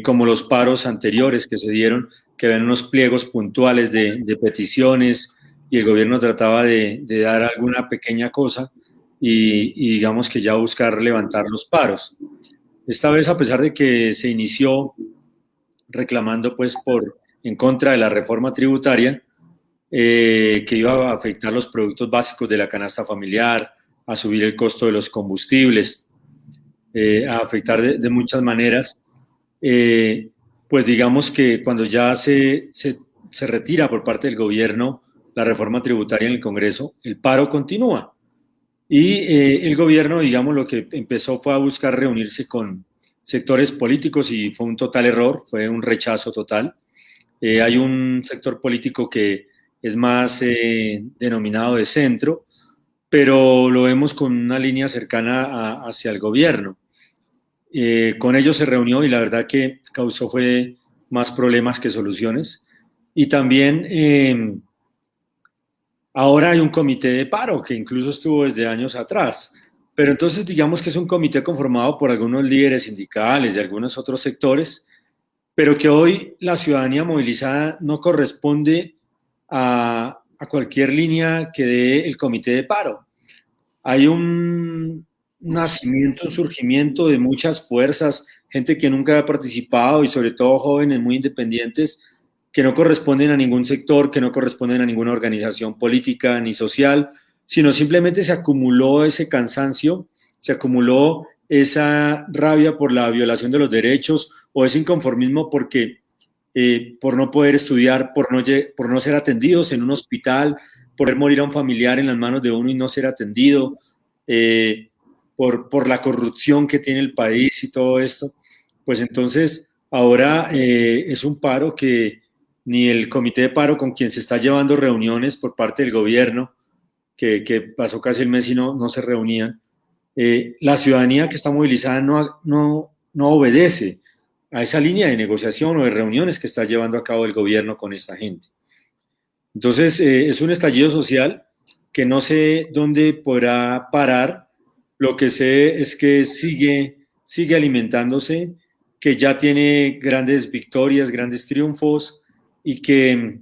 como los paros anteriores que se dieron, que habían unos pliegos puntuales de peticiones y el gobierno trataba de dar alguna pequeña cosa y digamos que ya buscar levantar los paros. Esta vez, a pesar de que se inició reclamando pues en contra de la reforma tributaria, que iba a afectar los productos básicos de la canasta familiar, a subir el costo de los combustibles, a afectar de muchas maneras, pues digamos que cuando ya se retira por parte del gobierno la reforma tributaria en el Congreso, el paro continúa. Y el gobierno, digamos, lo que empezó fue a buscar reunirse con sectores políticos y fue un total error, fue un rechazo total. Hay un sector político que es más denominado de centro, pero lo vemos con una línea cercana hacia el gobierno. Con ellos se reunió y la verdad que causó fue más problemas que soluciones. Y también ahora hay un comité de paro que incluso estuvo desde años atrás, pero entonces digamos que es un comité conformado por algunos líderes sindicales de algunos otros sectores, pero que hoy la ciudadanía movilizada no corresponde a cualquier línea que dé el comité de paro. Hay un nacimiento, un surgimiento de muchas fuerzas, gente que nunca ha participado y sobre todo jóvenes muy independientes que no corresponden a ningún sector, que no corresponden a ninguna organización política ni social, sino simplemente se acumuló ese cansancio, se acumuló esa rabia por la violación de los derechos o ese inconformismo porque por no poder estudiar, por no ser atendidos en un hospital, por ver morir a un familiar en las manos de uno y no ser atendido, por la corrupción que tiene el país y todo esto, pues entonces ahora es un paro que ni el comité de paro con quien se está llevando reuniones por parte del gobierno, que pasó casi el mes y no se reunían, la ciudadanía que está movilizada no obedece a esa línea de negociación o de reuniones que está llevando a cabo el gobierno con esta gente. Entonces, es un estallido social que no sé dónde podrá parar. Lo que sé es que sigue alimentándose, que ya tiene grandes victorias, grandes triunfos y que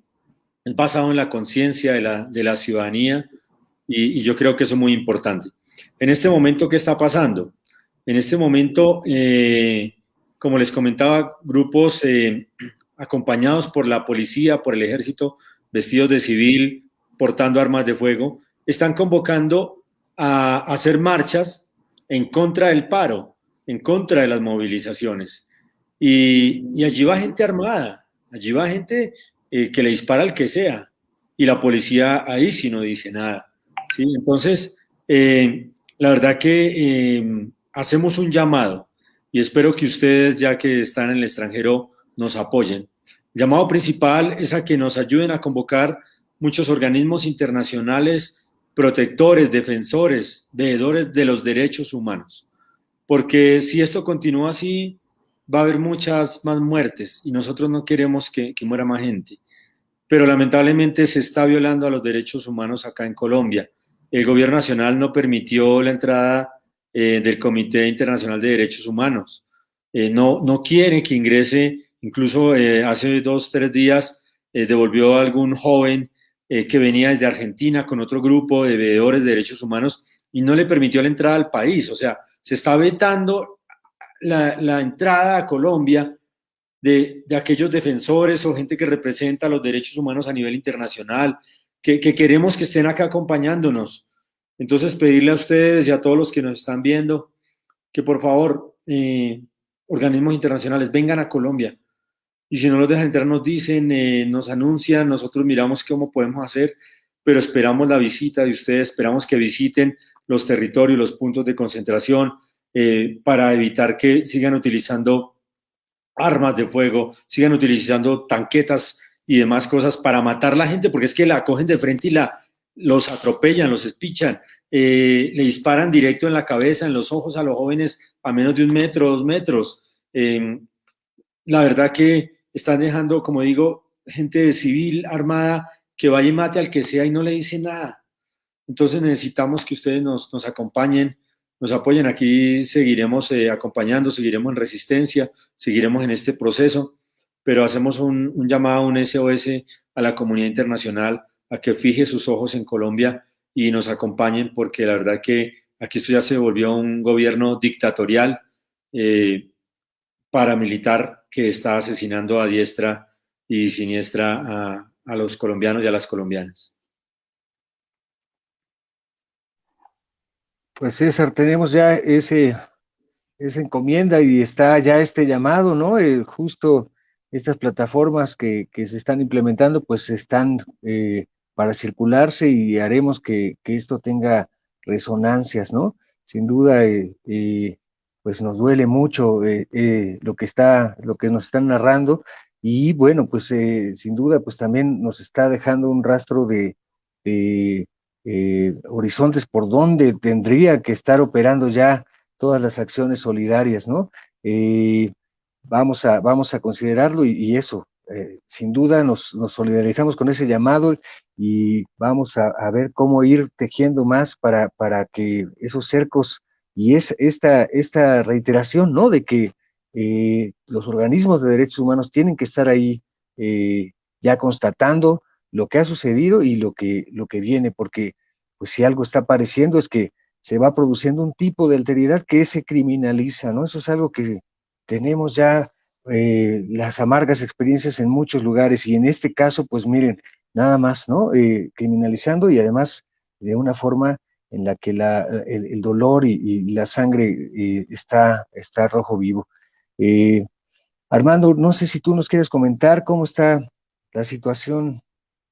es basado en la conciencia de la ciudadanía y yo creo que eso es muy importante. En este momento, ¿qué está pasando? En este momento, como les comentaba, grupos acompañados por la policía, por el ejército, vestidos de civil, portando armas de fuego, están convocando a hacer marchas en contra del paro, en contra de las movilizaciones. Y allí va gente armada, allí va gente que le dispara al que sea, y la policía ahí sí no dice nada, ¿sí? Entonces, la verdad que hacemos un llamado y espero que ustedes, ya que están en el extranjero, nos apoyen. El llamado principal es a que nos ayuden a convocar muchos organismos internacionales protectores, defensores, veedores de los derechos humanos. Porque si esto continúa así, va a haber muchas más muertes y nosotros no queremos que muera más gente. Pero lamentablemente se está violando a los derechos humanos acá en Colombia. El gobierno nacional no permitió la entrada del Comité Internacional de Derechos Humanos. No quiere que ingrese, incluso hace 2 o 3 días devolvió a algún joven que venía desde Argentina con otro grupo de veedores de derechos humanos y no le permitió la entrada al país. O sea, se está vetando la entrada a Colombia de aquellos defensores o gente que representa los derechos humanos a nivel internacional, que queremos que estén acá acompañándonos. Entonces, pedirle a ustedes y a todos los que nos están viendo que por favor, organismos internacionales, vengan a Colombia. Y si no los dejan entrar, nos dicen, nos anuncian, nosotros miramos cómo podemos hacer pero esperamos la visita de ustedes, esperamos que visiten los territorios, los puntos de concentración, para evitar que sigan utilizando armas de fuego, sigan utilizando tanquetas y demás cosas para matar a la gente, porque es que la cogen de frente y los atropellan, los espichan, le disparan directo en la cabeza, en los ojos a los jóvenes a menos de 1 metro, 2 metros. La verdad que están dejando, como digo, gente civil armada que vaya y mate al que sea y no le dice nada. Entonces necesitamos que ustedes nos acompañen, nos apoyen. Aquí seguiremos acompañando, seguiremos en resistencia, seguiremos en este proceso, pero hacemos un llamado, un SOS a la comunidad internacional a que fije sus ojos en Colombia y nos acompañen, porque la verdad que aquí esto ya se volvió un gobierno dictatorial, paramilitar, que está asesinando a diestra y siniestra a los colombianos y a las colombianas. Pues César, tenemos ya esa encomienda y está ya este llamado, ¿no? Justo estas plataformas que se están implementando, pues están para circularse y haremos que esto tenga resonancias, ¿no? Sin duda, pues nos duele mucho lo que nos están narrando y bueno, pues sin duda, pues también nos está dejando un rastro de horizontes por donde tendría que estar operando ya todas las acciones solidarias, ¿no? Vamos a considerarlo y eso, sin duda nos solidarizamos con ese llamado y vamos a ver cómo ir tejiendo más para que esos cercos y esta reiteración, ¿no? De que los organismos de derechos humanos tienen que estar ahí ya constatando lo que ha sucedido y lo que viene, porque pues si algo está apareciendo es que se va produciendo un tipo de alteridad que se criminaliza, ¿no? Eso es algo que tenemos ya las amargas experiencias en muchos lugares y en este caso, pues miren, nada más, ¿no? Criminalizando y además de una forma en la que el dolor y la sangre está rojo vivo. Armando, no sé si tú nos quieres comentar cómo está la situación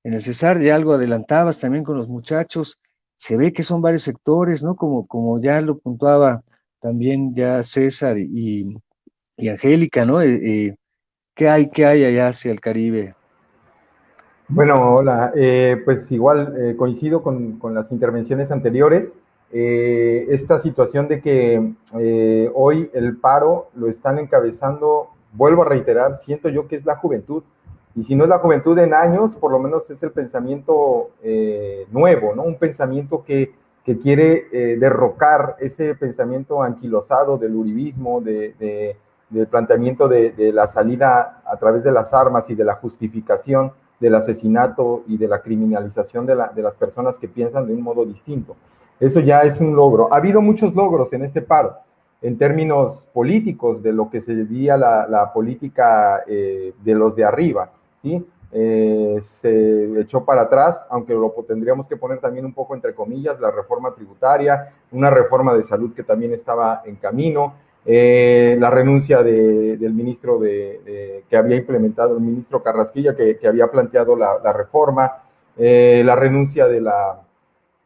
en el Cesar, ya algo adelantabas también con los muchachos, se ve que son varios sectores, ¿no? Como ya lo puntuaba también ya César y Angélica, ¿no? ¿Qué hay allá hacia el Caribe? Bueno, hola, pues igual coincido con las intervenciones anteriores. Esta situación de que hoy el paro lo están encabezando, vuelvo a reiterar, siento yo que es la juventud. Y si no es la juventud en años, por lo menos es el pensamiento nuevo, ¿no? Un pensamiento que quiere derrocar ese pensamiento anquilosado del uribismo, del planteamiento de la salida a través de las armas y de la justificación del asesinato y de la criminalización de las personas que piensan de un modo distinto. Eso ya es un logro. Ha habido muchos logros en este paro, en términos políticos, de lo que se veía la política de los de arriba, ¿sí? Se echó para atrás, aunque lo tendríamos que poner también un poco entre comillas, la reforma tributaria, una reforma de salud que también estaba en camino, la renuncia del ministro que había implementado, el ministro Carrasquilla, que había planteado la reforma, la renuncia de la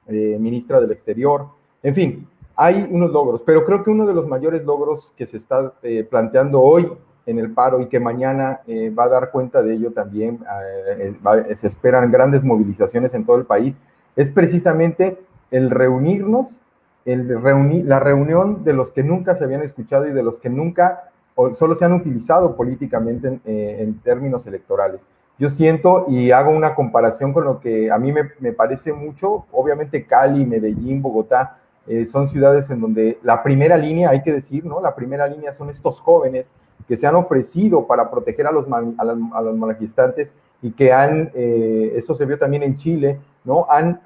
ministra del Exterior, en fin, hay unos logros, pero creo que uno de los mayores logros que se está planteando hoy en el paro y que mañana va a dar cuenta de ello también, se esperan grandes movilizaciones en todo el país, es precisamente el reunirnos, la reunión de los que nunca se habían escuchado y de los que nunca o solo se han utilizado políticamente en términos electorales. Yo siento y hago una comparación con lo que a mí me parece mucho, obviamente Cali, Medellín, Bogotá, son ciudades en donde la primera línea, hay que decir, ¿no? La primera línea son estos jóvenes que se han ofrecido para proteger a los manifestantes y que eso se vio también en Chile, ¿no? Han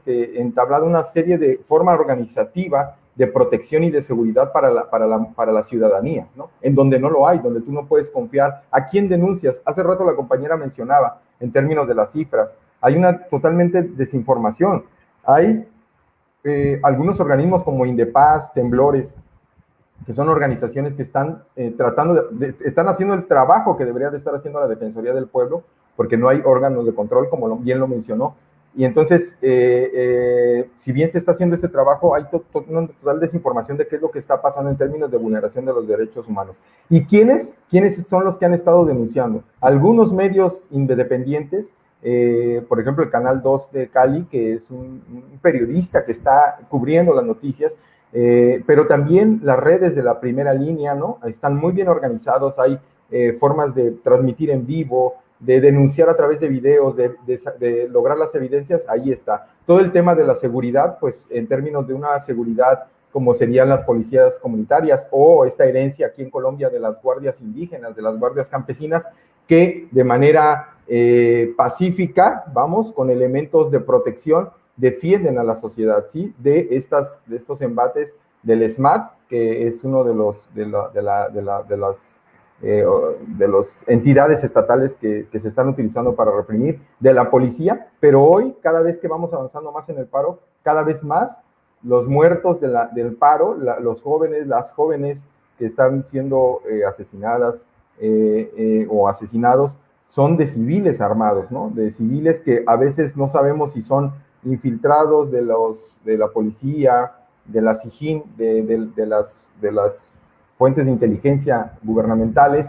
entablado una serie de forma organizativa de protección y de seguridad para la ciudadanía, ¿no? En donde no lo hay, donde tú no puedes confiar. ¿A quién denuncias? Hace rato la compañera mencionaba, en términos de las cifras, hay una totalmente desinformación. Hay algunos organismos como Indepaz, Temblores, que son organizaciones que están están haciendo el trabajo que debería de estar haciendo la Defensoría del Pueblo, porque no hay órganos de control, como bien lo mencionó, Y entonces, si bien se está haciendo este trabajo, hay una total desinformación de qué es lo que está pasando en términos de vulneración de los derechos humanos. ¿Y quiénes son los que han estado denunciando? Algunos medios independientes, por ejemplo, el Canal 2 de Cali, que es un periodista que está cubriendo las noticias, pero también las redes de la primera línea, ¿no? Están muy bien organizados, hay formas de transmitir en vivo, de denunciar a través de videos, de lograr las evidencias, ahí está. Todo el tema de la seguridad, pues en términos de una seguridad como serían las policías comunitarias o esta herencia aquí en Colombia de las guardias indígenas, de las guardias campesinas, que de manera pacífica, vamos, con elementos de protección, defienden a la sociedad, ¿sí? De estos embates del SMAT, que es uno de las entidades estatales que se están utilizando para reprimir, de la policía, pero hoy, cada vez que vamos avanzando más en el paro, cada vez más los muertos del paro, los jóvenes, las jóvenes que están siendo asesinadas o asesinados, son de civiles armados, ¿no? De civiles que a veces no sabemos si son infiltrados de la policía, de la SIJIN, de las fuentes de inteligencia gubernamentales,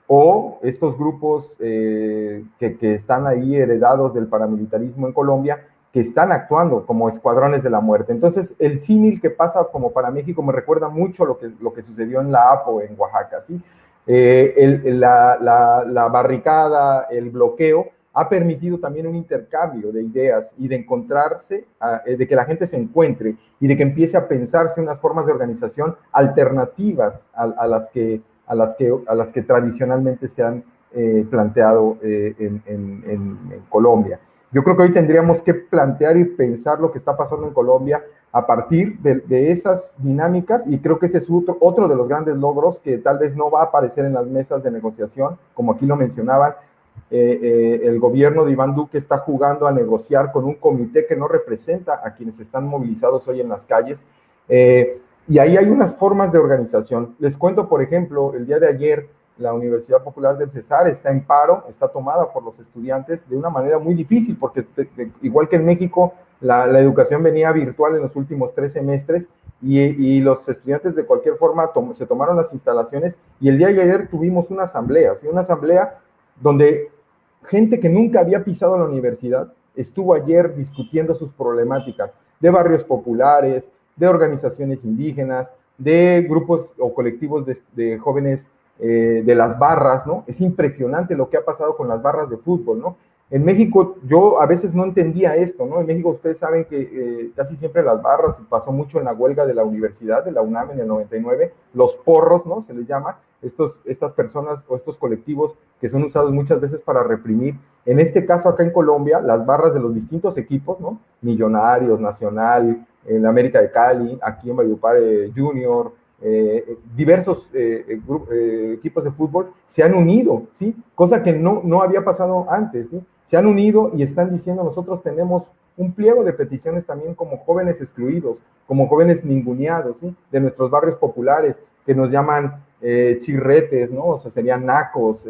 o estos grupos que están ahí heredados del paramilitarismo en Colombia, que están actuando como escuadrones de la muerte. Entonces, el símil que pasa como para México me recuerda mucho lo que sucedió en la APO, en Oaxaca, ¿sí? La barricada, el bloqueo, ha permitido también un intercambio de ideas y de encontrarse, de que la gente se encuentre y de que empiece a pensarse unas formas de organización alternativas a las que tradicionalmente se han planteado en Colombia. Yo creo que hoy tendríamos que plantear y pensar lo que está pasando en Colombia a partir de esas dinámicas, y creo que ese es otro de los grandes logros que tal vez no va a aparecer en las mesas de negociación, como aquí lo mencionaban. El gobierno de Iván Duque está jugando a negociar con un comité que no representa a quienes están movilizados hoy en las calles, y ahí hay unas formas de organización. Les cuento, por ejemplo, el día de ayer la Universidad Popular del Cesar está en paro, está tomada por los estudiantes de una manera muy difícil, porque igual que en México, la educación venía virtual en los últimos 3 semestres, y los estudiantes de cualquier forma se tomaron las instalaciones, y el día de ayer tuvimos una asamblea, ¿sí? Una asamblea donde gente que nunca había pisado la universidad estuvo ayer discutiendo sus problemáticas de barrios populares, de organizaciones indígenas, de grupos o colectivos de jóvenes de las barras, ¿no? Es impresionante lo que ha pasado con las barras de fútbol, ¿no? En México yo a veces no entendía esto, ¿no? En México ustedes saben que casi siempre las barras, pasó mucho en la huelga de la universidad, de la UNAM en el 99, los porros, ¿no? Se les llama, estas personas o estos colectivos que son usados muchas veces para reprimir. En este caso acá en Colombia, las barras de los distintos equipos, ¿no? Millonarios, Nacional, en América de Cali, aquí en Valledupar Junior, diversos equipos de fútbol se han unido, ¿sí? Cosa que no había pasado antes, ¿sí? Se han unido y están diciendo: nosotros tenemos un pliego de peticiones también como jóvenes excluidos, como jóvenes ninguneados, ¿sí? De nuestros barrios populares, que nos llaman chirretes, ¿no? O sea, serían nacos,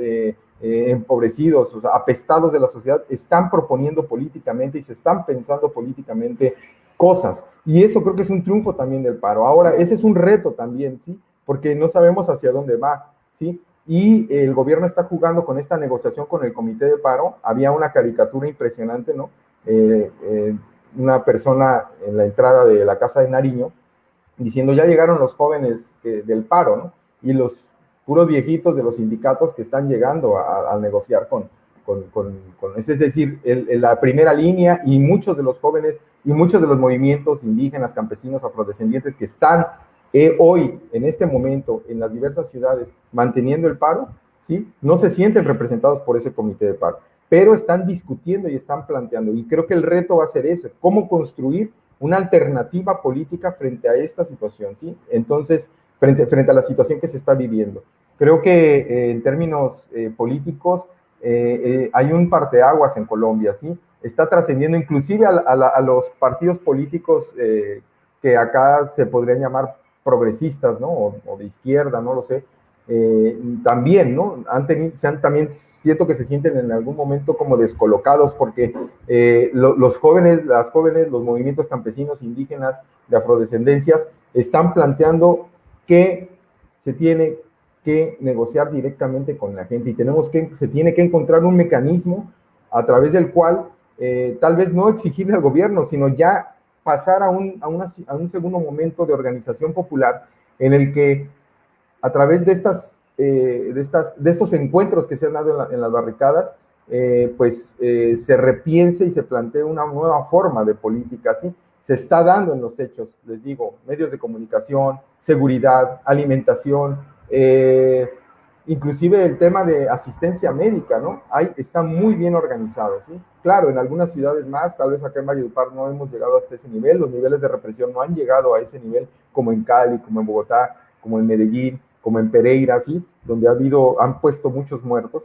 empobrecidos, o sea, apestados de la sociedad. Están proponiendo políticamente y se están pensando políticamente cosas, y eso creo que es un triunfo también del paro. Ahora, ese es un reto también, ¿sí? Porque no sabemos hacia dónde va, ¿sí? Y el gobierno está jugando con esta negociación con el comité de paro. Había una caricatura impresionante, ¿no? Una persona en la entrada de la Casa de Nariño diciendo: ya llegaron los jóvenes del paro, ¿no? Y los puros viejitos de los sindicatos que están llegando a negociar con es decir, la primera línea, y muchos de los jóvenes y muchos de los movimientos indígenas, campesinos, afrodescendientes que están hoy, en este momento, en las diversas ciudades, manteniendo el paro, ¿sí? No se sienten representados por ese comité de paro, pero están discutiendo y están planteando, y creo que el reto va a ser ese: cómo construir una alternativa política frente a esta situación, ¿sí? Entonces, frente a la situación que se está viviendo. Creo que en términos políticos, hay un parteaguas en Colombia, ¿sí? Está trascendiendo inclusive a los partidos políticos que acá se podrían llamar progresistas, ¿no? O de izquierda, no lo sé, también, ¿no? También siento que se sienten en algún momento como descolocados porque los jóvenes, las jóvenes, los movimientos campesinos, indígenas, de afrodescendencias, están planteando que se tiene que negociar directamente con la gente y se tiene que encontrar un mecanismo a través del cual tal vez no exigirle al gobierno, sino ya pasar a un segundo momento de organización popular en el que a través de estos encuentros que se han dado en las barricadas, se repiense y se plantee una nueva forma de política, ¿sí? Se está dando en los hechos, les digo, medios de comunicación, seguridad, alimentación, inclusive el tema de asistencia médica, ¿no? Está muy bien organizado, ¿sí? Claro, en algunas ciudades más, tal vez acá en Valledupar no hemos llegado hasta ese nivel, los niveles de represión no han llegado a ese nivel, como en Cali, como en Bogotá, como en Medellín, como en Pereira, ¿sí? Donde han puesto muchos muertos,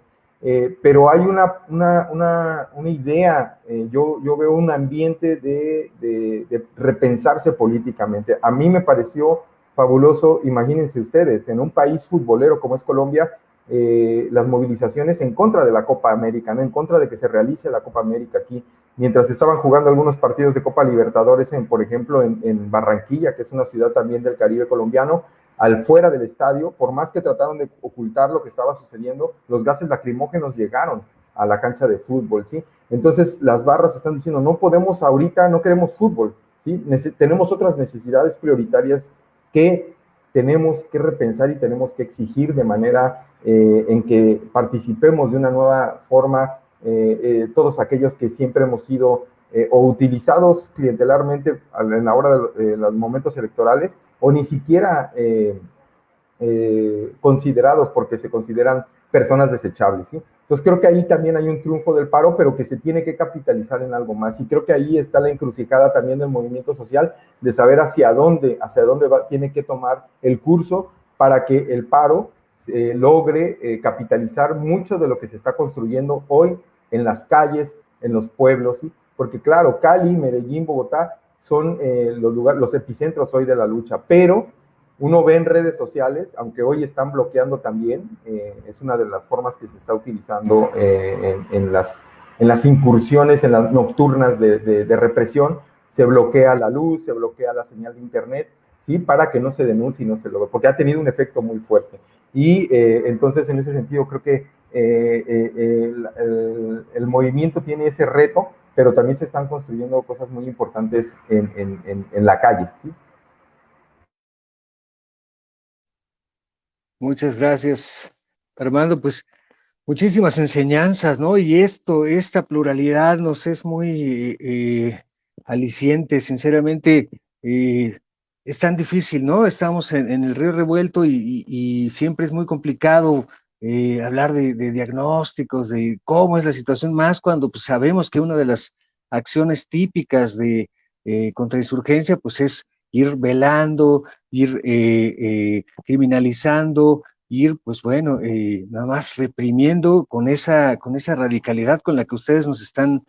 pero hay una idea, yo veo un ambiente de repensarse políticamente. A mí me pareció fabuloso, imagínense ustedes, en un país futbolero como es Colombia, las movilizaciones en contra de la Copa América, ¿no? En contra de que se realice la Copa América aquí, mientras estaban jugando algunos partidos de Copa Libertadores, por ejemplo, en Barranquilla, que es una ciudad también del Caribe colombiano, al fuera del estadio, por más que trataron de ocultar lo que estaba sucediendo, los gases lacrimógenos llegaron a la cancha de fútbol, ¿sí? Entonces las barras están diciendo, no podemos ahorita, no queremos fútbol, ¿sí? Tenemos otras necesidades prioritarias que tenemos que repensar y tenemos que exigir de manera en que participemos de una nueva forma, todos aquellos que siempre hemos sido o utilizados clientelarmente en la hora de los momentos electorales, o ni siquiera considerados porque se consideran personas desechables, ¿sí? Entonces creo que ahí también hay un triunfo del paro, pero que se tiene que capitalizar en algo más, y creo que ahí está la encrucijada también del movimiento social, de saber hacia dónde tiene que tomar el curso para que el paro logre capitalizar mucho de lo que se está construyendo hoy en las calles, en los pueblos, ¿sí? Porque claro, Cali, Medellín, Bogotá son los epicentros hoy de la lucha, pero uno ve en redes sociales, aunque hoy están bloqueando también, es una de las formas que se está utilizando en las incursiones, en las nocturnas de represión, se bloquea la luz, se bloquea la señal de internet, ¿sí? Para que no se denuncie y no se logre, porque ha tenido un efecto muy fuerte. Y entonces, en ese sentido, creo que el movimiento tiene ese reto, pero también se están construyendo cosas muy importantes en la calle, ¿sí? Muchas gracias, Armando. Pues muchísimas enseñanzas, ¿no? Y esta pluralidad nos es muy aliciente, sinceramente. Es tan difícil, ¿no? Estamos en el río revuelto y siempre es muy complicado hablar de diagnósticos, de cómo es la situación, más cuando pues, sabemos que una de las acciones típicas de contrainsurgencia, pues es ir velando, ir criminalizando, ir, pues bueno, nada más reprimiendo con esa radicalidad con la que ustedes nos están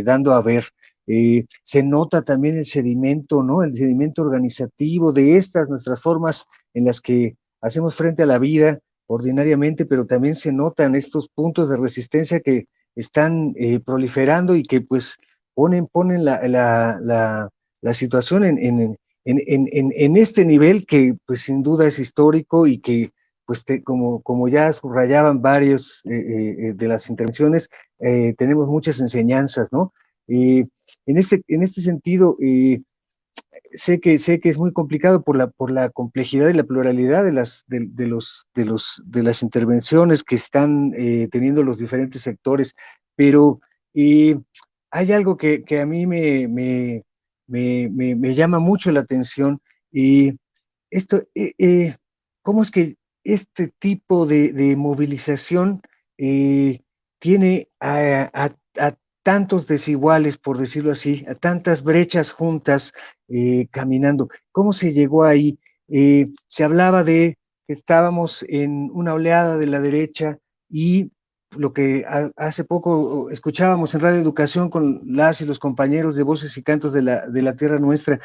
dando a ver. Se nota también el sedimento, ¿no? El sedimento organizativo de estas, nuestras formas en las que hacemos frente a la vida ordinariamente, pero también se notan estos puntos de resistencia que están proliferando y que pues ponen la situación en este nivel que pues sin duda es histórico y que pues como ya subrayaban varios de las intervenciones, tenemos muchas enseñanzas, ¿no? En este sentido, sé que es muy complicado por la complejidad y la pluralidad de las intervenciones que están teniendo los diferentes sectores, pero hay algo que a mí me llama mucho la atención, y esto, ¿cómo es que este tipo de movilización tiene a tantos desiguales, por decirlo así, a tantas brechas juntas caminando? ¿Cómo se llegó ahí? Se hablaba de que estábamos en una oleada de la derecha, y lo que hace poco escuchábamos en Radio Educación con las y los compañeros de Voces y Cantos de la Tierra Nuestra,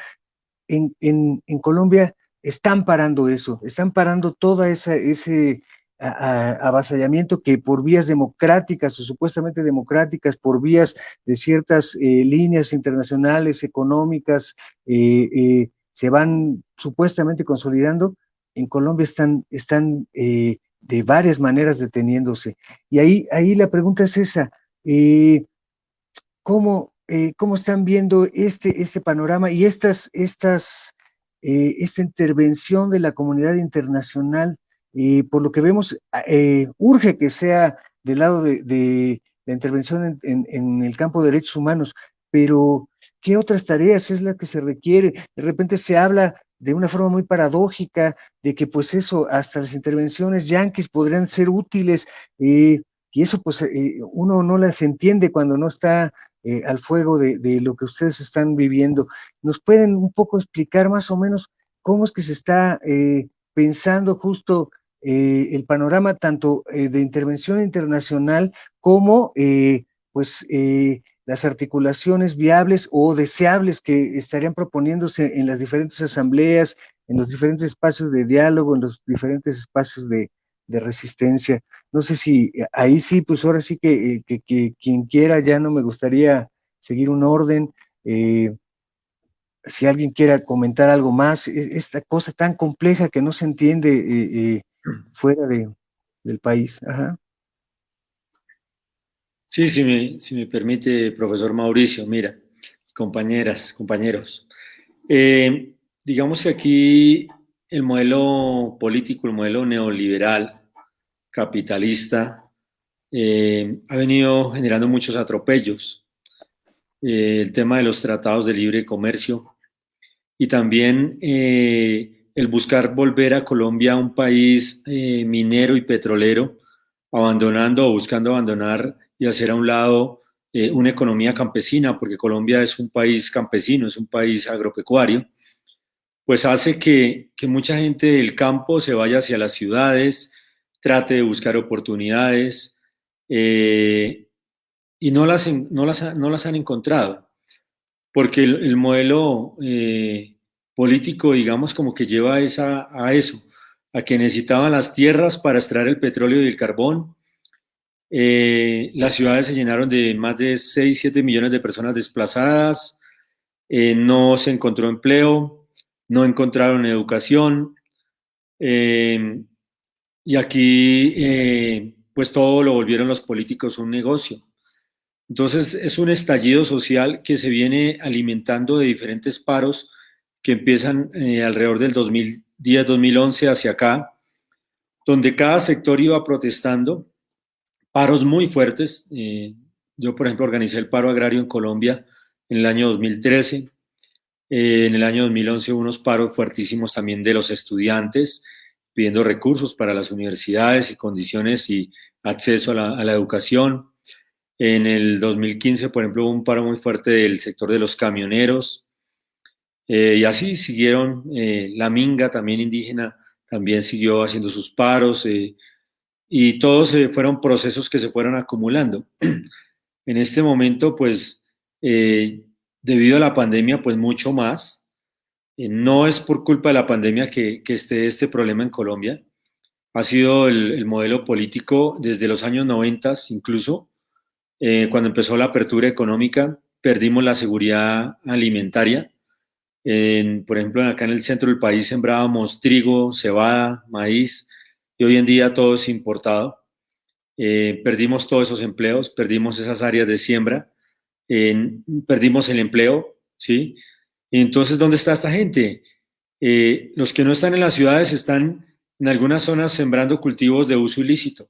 en Colombia están parando eso, están parando toda ese avasallamiento que por vías democráticas o supuestamente democráticas, por vías de ciertas líneas internacionales, económicas, se van supuestamente consolidando. En Colombia están de varias maneras deteniéndose. Y ahí la pregunta es esa, ¿cómo están viendo este panorama y esta intervención de la comunidad internacional? Por lo que vemos, urge que sea del lado de la intervención en el campo de derechos humanos, pero ¿qué otras tareas es la que se requiere? De repente se habla de una forma muy paradójica de que pues eso, hasta las intervenciones yanquis podrían ser útiles, y eso pues uno no las entiende cuando no está al fuego de lo que ustedes están viviendo. ¿Nos pueden un poco explicar más o menos cómo es que se está pensando justo el panorama tanto de intervención internacional como las articulaciones viables o deseables que estarían proponiéndose en las diferentes asambleas, en los diferentes espacios de diálogo, en los diferentes espacios de resistencia? No sé si ahí sí, pues ahora sí que quien quiera, ya no me gustaría seguir un orden. Si alguien quiera comentar algo más, esta cosa tan compleja que no se entiende fuera del país. Ajá. Sí, si me permite, profesor Mauricio, mira, compañeras, compañeros. Digamos que aquí el modelo político, el modelo neoliberal, capitalista, ha venido generando muchos atropellos. El tema de los tratados de libre comercio y también el buscar volver a Colombia un país minero y petrolero, abandonando o buscando abandonar y hacer a un lado una economía campesina, porque Colombia es un país campesino, es un país agropecuario, pues hace que mucha gente del campo se vaya hacia las ciudades, trate de buscar oportunidades y no las han encontrado porque el modelo político, digamos, como que lleva a eso, a que necesitaban las tierras para extraer el petróleo y el carbón. Las ciudades se llenaron de más de 6, 7 millones de personas desplazadas, no se encontró empleo, no encontraron educación, y aquí pues todo lo volvieron los políticos un negocio. Entonces es un estallido social que se viene alimentando de diferentes paros que empiezan alrededor del 2010-2011 hacia acá, donde cada sector iba protestando, paros muy fuertes. Yo, por ejemplo, organicé el paro agrario en Colombia en el año 2013. En el año 2011 unos paros fuertísimos también de los estudiantes, pidiendo recursos para las universidades y condiciones y acceso a la educación. En el 2015, por ejemplo, hubo un paro muy fuerte del sector de los camioneros, y así siguieron. La Minga, también indígena, también siguió haciendo sus paros, y todos fueron procesos que se fueron acumulando. En este momento, pues, debido a la pandemia, pues mucho más. No es por culpa de la pandemia que esté este problema en Colombia. Ha sido el modelo político desde los años 90 incluso. Cuando empezó la apertura económica, perdimos la seguridad alimentaria. Por ejemplo, acá en el centro del país sembrábamos trigo, cebada, maíz, y hoy en día todo es importado. Perdimos todos esos empleos, perdimos esas áreas de siembra, perdimos el empleo, ¿sí? Y entonces, ¿dónde está esta gente? Los que no están en las ciudades están en algunas zonas sembrando cultivos de uso ilícito,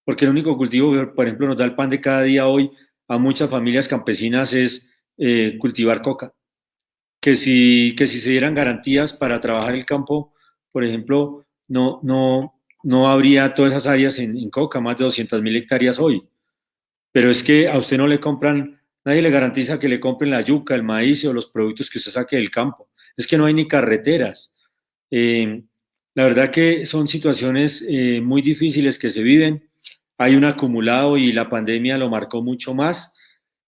porque el único cultivo que, por ejemplo, nos da el pan de cada día hoy a muchas familias campesinas es cultivar coca. Que si se dieran garantías para trabajar el campo, por ejemplo, no habría todas esas áreas en coca, más de 200.000 hectáreas hoy. Pero es que a usted no le compran, nadie le garantiza que le compren la yuca, el maíz o los productos que usted saque del campo. Es que no hay ni carreteras. La verdad que son situaciones muy difíciles que se viven. Hay un acumulado y la pandemia lo marcó mucho más.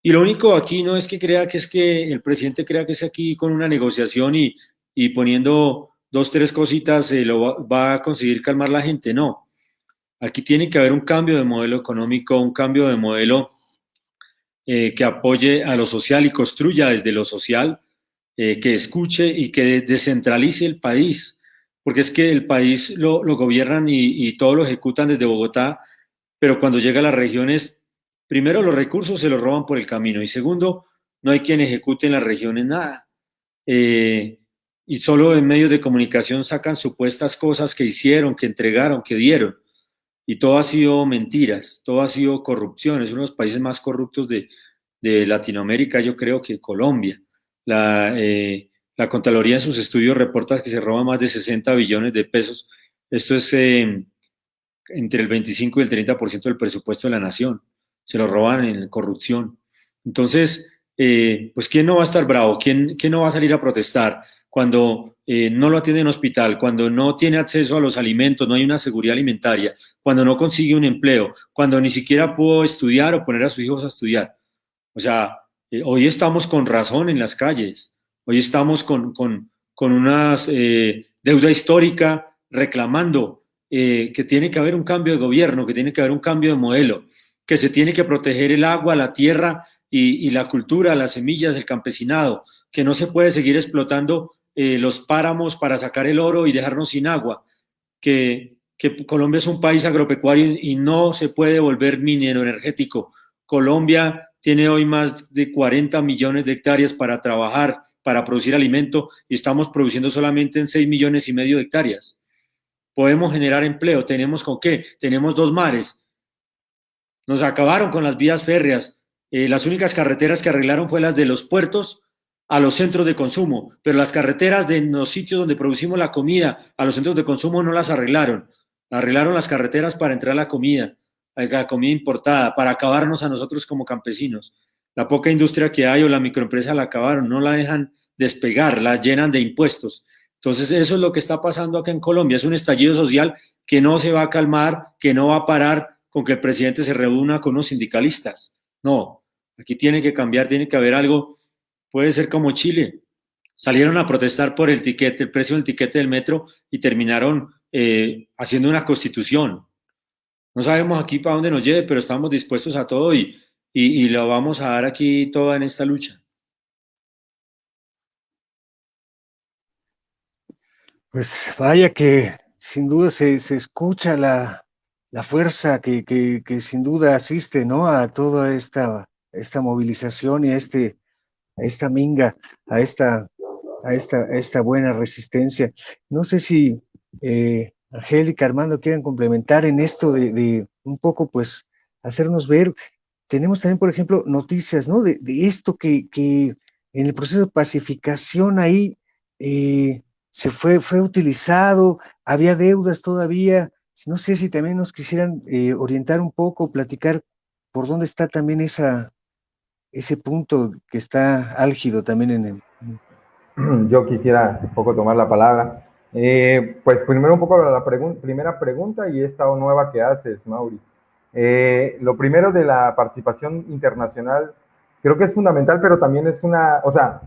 Y lo único aquí no es que crea que es que el presidente crea que es aquí con una negociación y poniendo 2, 3 cositas va a conseguir calmar la gente. No, aquí tiene que haber un cambio de modelo económico, un cambio de modelo que apoye a lo social y construya desde lo social, que escuche y que descentralice el país, porque es que el país lo gobiernan y todo lo ejecutan desde Bogotá, pero cuando llega a las regiones, primero los recursos se los roban por el camino y segundo, no hay quien ejecute en las regiones nada. Y solo en medios de comunicación sacan supuestas cosas que hicieron, que entregaron, que dieron. Y todo ha sido mentiras, todo ha sido corrupción. Es uno de los países más corruptos de Latinoamérica, yo creo que Colombia. La Contraloría en sus estudios reporta que se roba más de 60 billones de pesos. Esto es entre el 25 y el 30% del presupuesto de la nación. Se lo roban en corrupción. Entonces, pues ¿quién no va a estar bravo? ¿Quién no va a salir a protestar cuando no lo atiende en hospital, cuando no tiene acceso a los alimentos, no hay una seguridad alimentaria, cuando no consigue un empleo, cuando ni siquiera pudo estudiar o poner a sus hijos a estudiar? O sea, hoy estamos con razón en las calles, hoy estamos con una deuda histórica reclamando que tiene que haber un cambio de gobierno, que tiene que haber un cambio de modelo, que se tiene que proteger el agua, la tierra y la cultura, las semillas, el campesinado, que no se puede seguir explotando los páramos para sacar el oro y dejarnos sin agua, que Colombia es un país agropecuario y no se puede volver minero energético. Colombia tiene hoy más de 40 millones de hectáreas para trabajar, para producir alimento, y estamos produciendo solamente en 6,5 millones de hectáreas. Podemos generar empleo, ¿tenemos con qué? Tenemos 2 mares. Nos acabaron con las vías férreas. Las únicas carreteras que arreglaron fue las de los puertos a los centros de consumo, pero las carreteras de los sitios donde producimos la comida a los centros de consumo no las arreglaron. Arreglaron las carreteras para entrar la comida importada, para acabarnos a nosotros como campesinos. La poca industria que hay o la microempresa la acabaron, no la dejan despegar, la llenan de impuestos. Entonces eso es lo que está pasando acá en Colombia, es un estallido social que no se va a calmar, que no va a parar con que el presidente se reúna con los sindicalistas. No, aquí tiene que cambiar, tiene que haber algo. Puede ser como Chile. Salieron a protestar por el precio del tiquete del metro y terminaron haciendo una constitución. No sabemos aquí para dónde nos lleve, pero estamos dispuestos a todo y lo vamos a dar aquí toda en esta lucha. Pues vaya que sin duda se escucha la fuerza que sin duda asiste, ¿no? A toda esta movilización y a esta minga, a esta buena resistencia. No sé si Angélica, Armando quieran complementar en esto de un poco, pues, hacernos ver. Tenemos también, por ejemplo, noticias, ¿no? De esto que en el proceso de pacificación ahí fue utilizado, había deudas todavía. No sé si también nos quisieran orientar un poco, platicar por dónde está también ese punto que está álgido también en el... Yo quisiera un poco tomar la palabra. Pues primero un poco la primera pregunta y esta nueva que haces, Mauri. Lo primero de la participación internacional creo que es fundamental, pero también es o sea,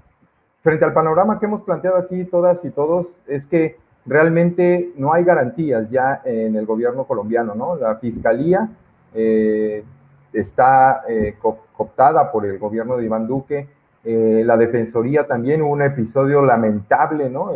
frente al panorama que hemos planteado aquí todas y todos, es que realmente no hay garantías ya en el gobierno colombiano, ¿no? La fiscalía está cooptada por el gobierno de Iván Duque. La Defensoría también, hubo un episodio lamentable, ¿no?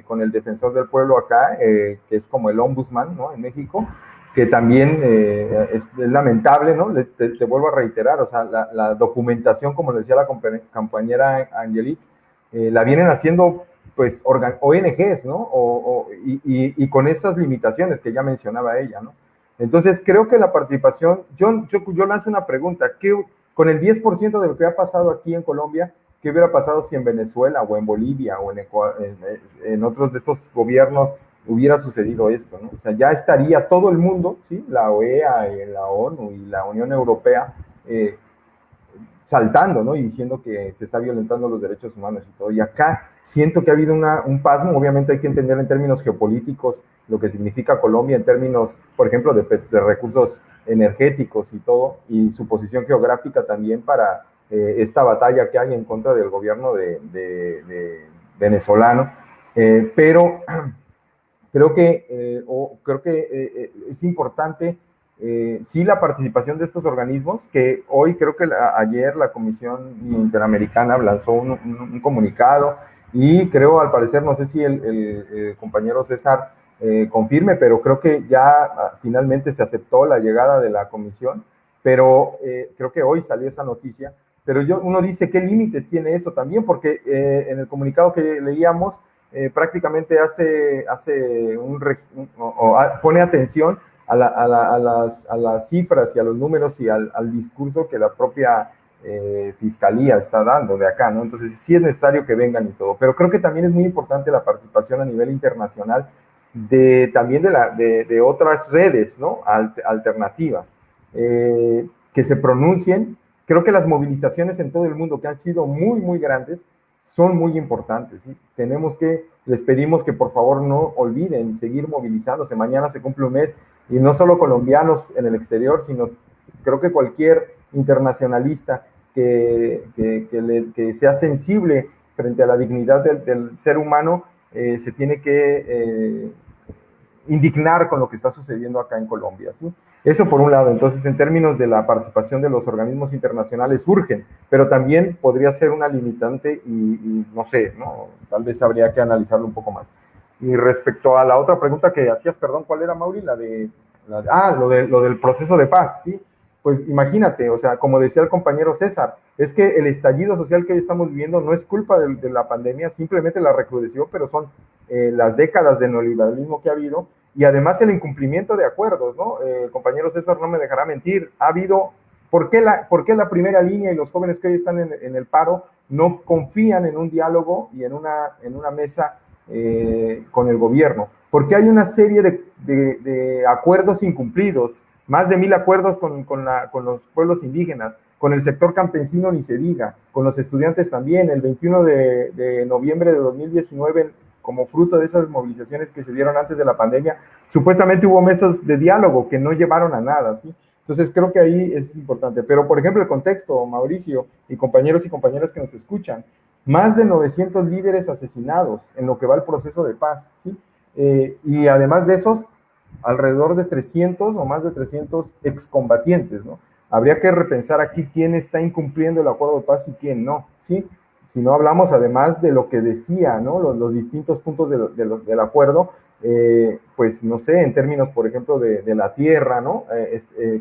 Con el defensor del pueblo acá, que es como el ombudsman, ¿no? En México, que también es lamentable, ¿no? Te vuelvo a reiterar, o sea, la documentación, como decía la compañera Angelique, la vienen haciendo, pues, ONGs, ¿no? Y con esas limitaciones que ya mencionaba ella, ¿no? Entonces, creo que la participación, yo lanzo una pregunta, con el 10% de lo que ha pasado aquí en Colombia, ¿qué hubiera pasado si en Venezuela o en Bolivia o en otros de estos gobiernos hubiera sucedido esto, ¿no? O sea, ya estaría todo el mundo, ¿sí? La OEA, la ONU y la Unión Europea saltando, ¿no? Y diciendo que se está violentando los derechos humanos y todo. Y acá siento que ha habido un pasmo. Obviamente hay que entender en términos geopolíticos lo que significa Colombia, en términos, por ejemplo, de recursos energéticos y todo, y su posición geográfica también para esta batalla que hay en contra del gobierno venezolano. Pero creo que, es importante sí la participación de estos organismos, que hoy creo que ayer la Comisión Interamericana lanzó un comunicado y creo, al parecer, no sé si el compañero César confirme, pero creo que ya finalmente se aceptó la llegada de la comisión, pero creo que hoy salió esa noticia, pero uno dice, ¿qué límites tiene eso también? Porque en el comunicado que leíamos, prácticamente pone atención a las cifras y a los números y al discurso que la propia fiscalía está dando de acá, ¿no? Entonces sí es necesario que vengan y todo, pero creo que también es muy importante la participación a nivel internacional también de otras redes, ¿no? Alternativas, que se pronuncien. Creo que las movilizaciones en todo el mundo, que han sido muy, muy grandes, son muy importantes, ¿sí? Les pedimos que por favor no olviden seguir movilizándose. Mañana se cumple un mes, y no solo colombianos en el exterior, sino creo que cualquier internacionalista que sea sensible frente a la dignidad del ser humano, se tiene que indignar con lo que está sucediendo acá en Colombia, ¿sí? Eso por un lado. Entonces, en términos de la participación de los organismos internacionales, urgen, pero también podría ser una limitante y no sé, ¿no? Tal vez habría que analizarlo un poco más. Y respecto a la otra pregunta que hacías, perdón, ¿cuál era, Mauri? Lo del proceso de paz, ¿sí? Pues imagínate, o sea, como decía el compañero César, es que el estallido social que hoy estamos viviendo no es culpa de la pandemia, simplemente la recrudeció, pero son las décadas de neoliberalismo que ha habido, y además el incumplimiento de acuerdos, ¿no? El compañero César no me dejará mentir, ha habido, ¿por qué la primera línea y los jóvenes que hoy están en el paro no confían en un diálogo y en una mesa con el gobierno? Porque hay una serie de acuerdos incumplidos, más de 1000 acuerdos con los pueblos indígenas, con el sector campesino ni se diga, con los estudiantes también. El 21 de noviembre de 2019, como fruto de esas movilizaciones que se dieron antes de la pandemia, supuestamente hubo mesas de diálogo que no llevaron a nada, ¿sí? Entonces creo que ahí es importante. Pero, por ejemplo, el contexto, Mauricio, y compañeros y compañeras que nos escuchan, más de 900 líderes asesinados en lo que va el proceso de paz, ¿sí? Y además de esos, alrededor de 300 o más de 300 excombatientes, ¿no? Habría que repensar aquí quién está incumpliendo el acuerdo de paz y quién no, ¿sí? Si no hablamos además de lo que decía, ¿no? Los distintos puntos del acuerdo, pues no sé, en términos, por ejemplo, de la tierra, ¿no?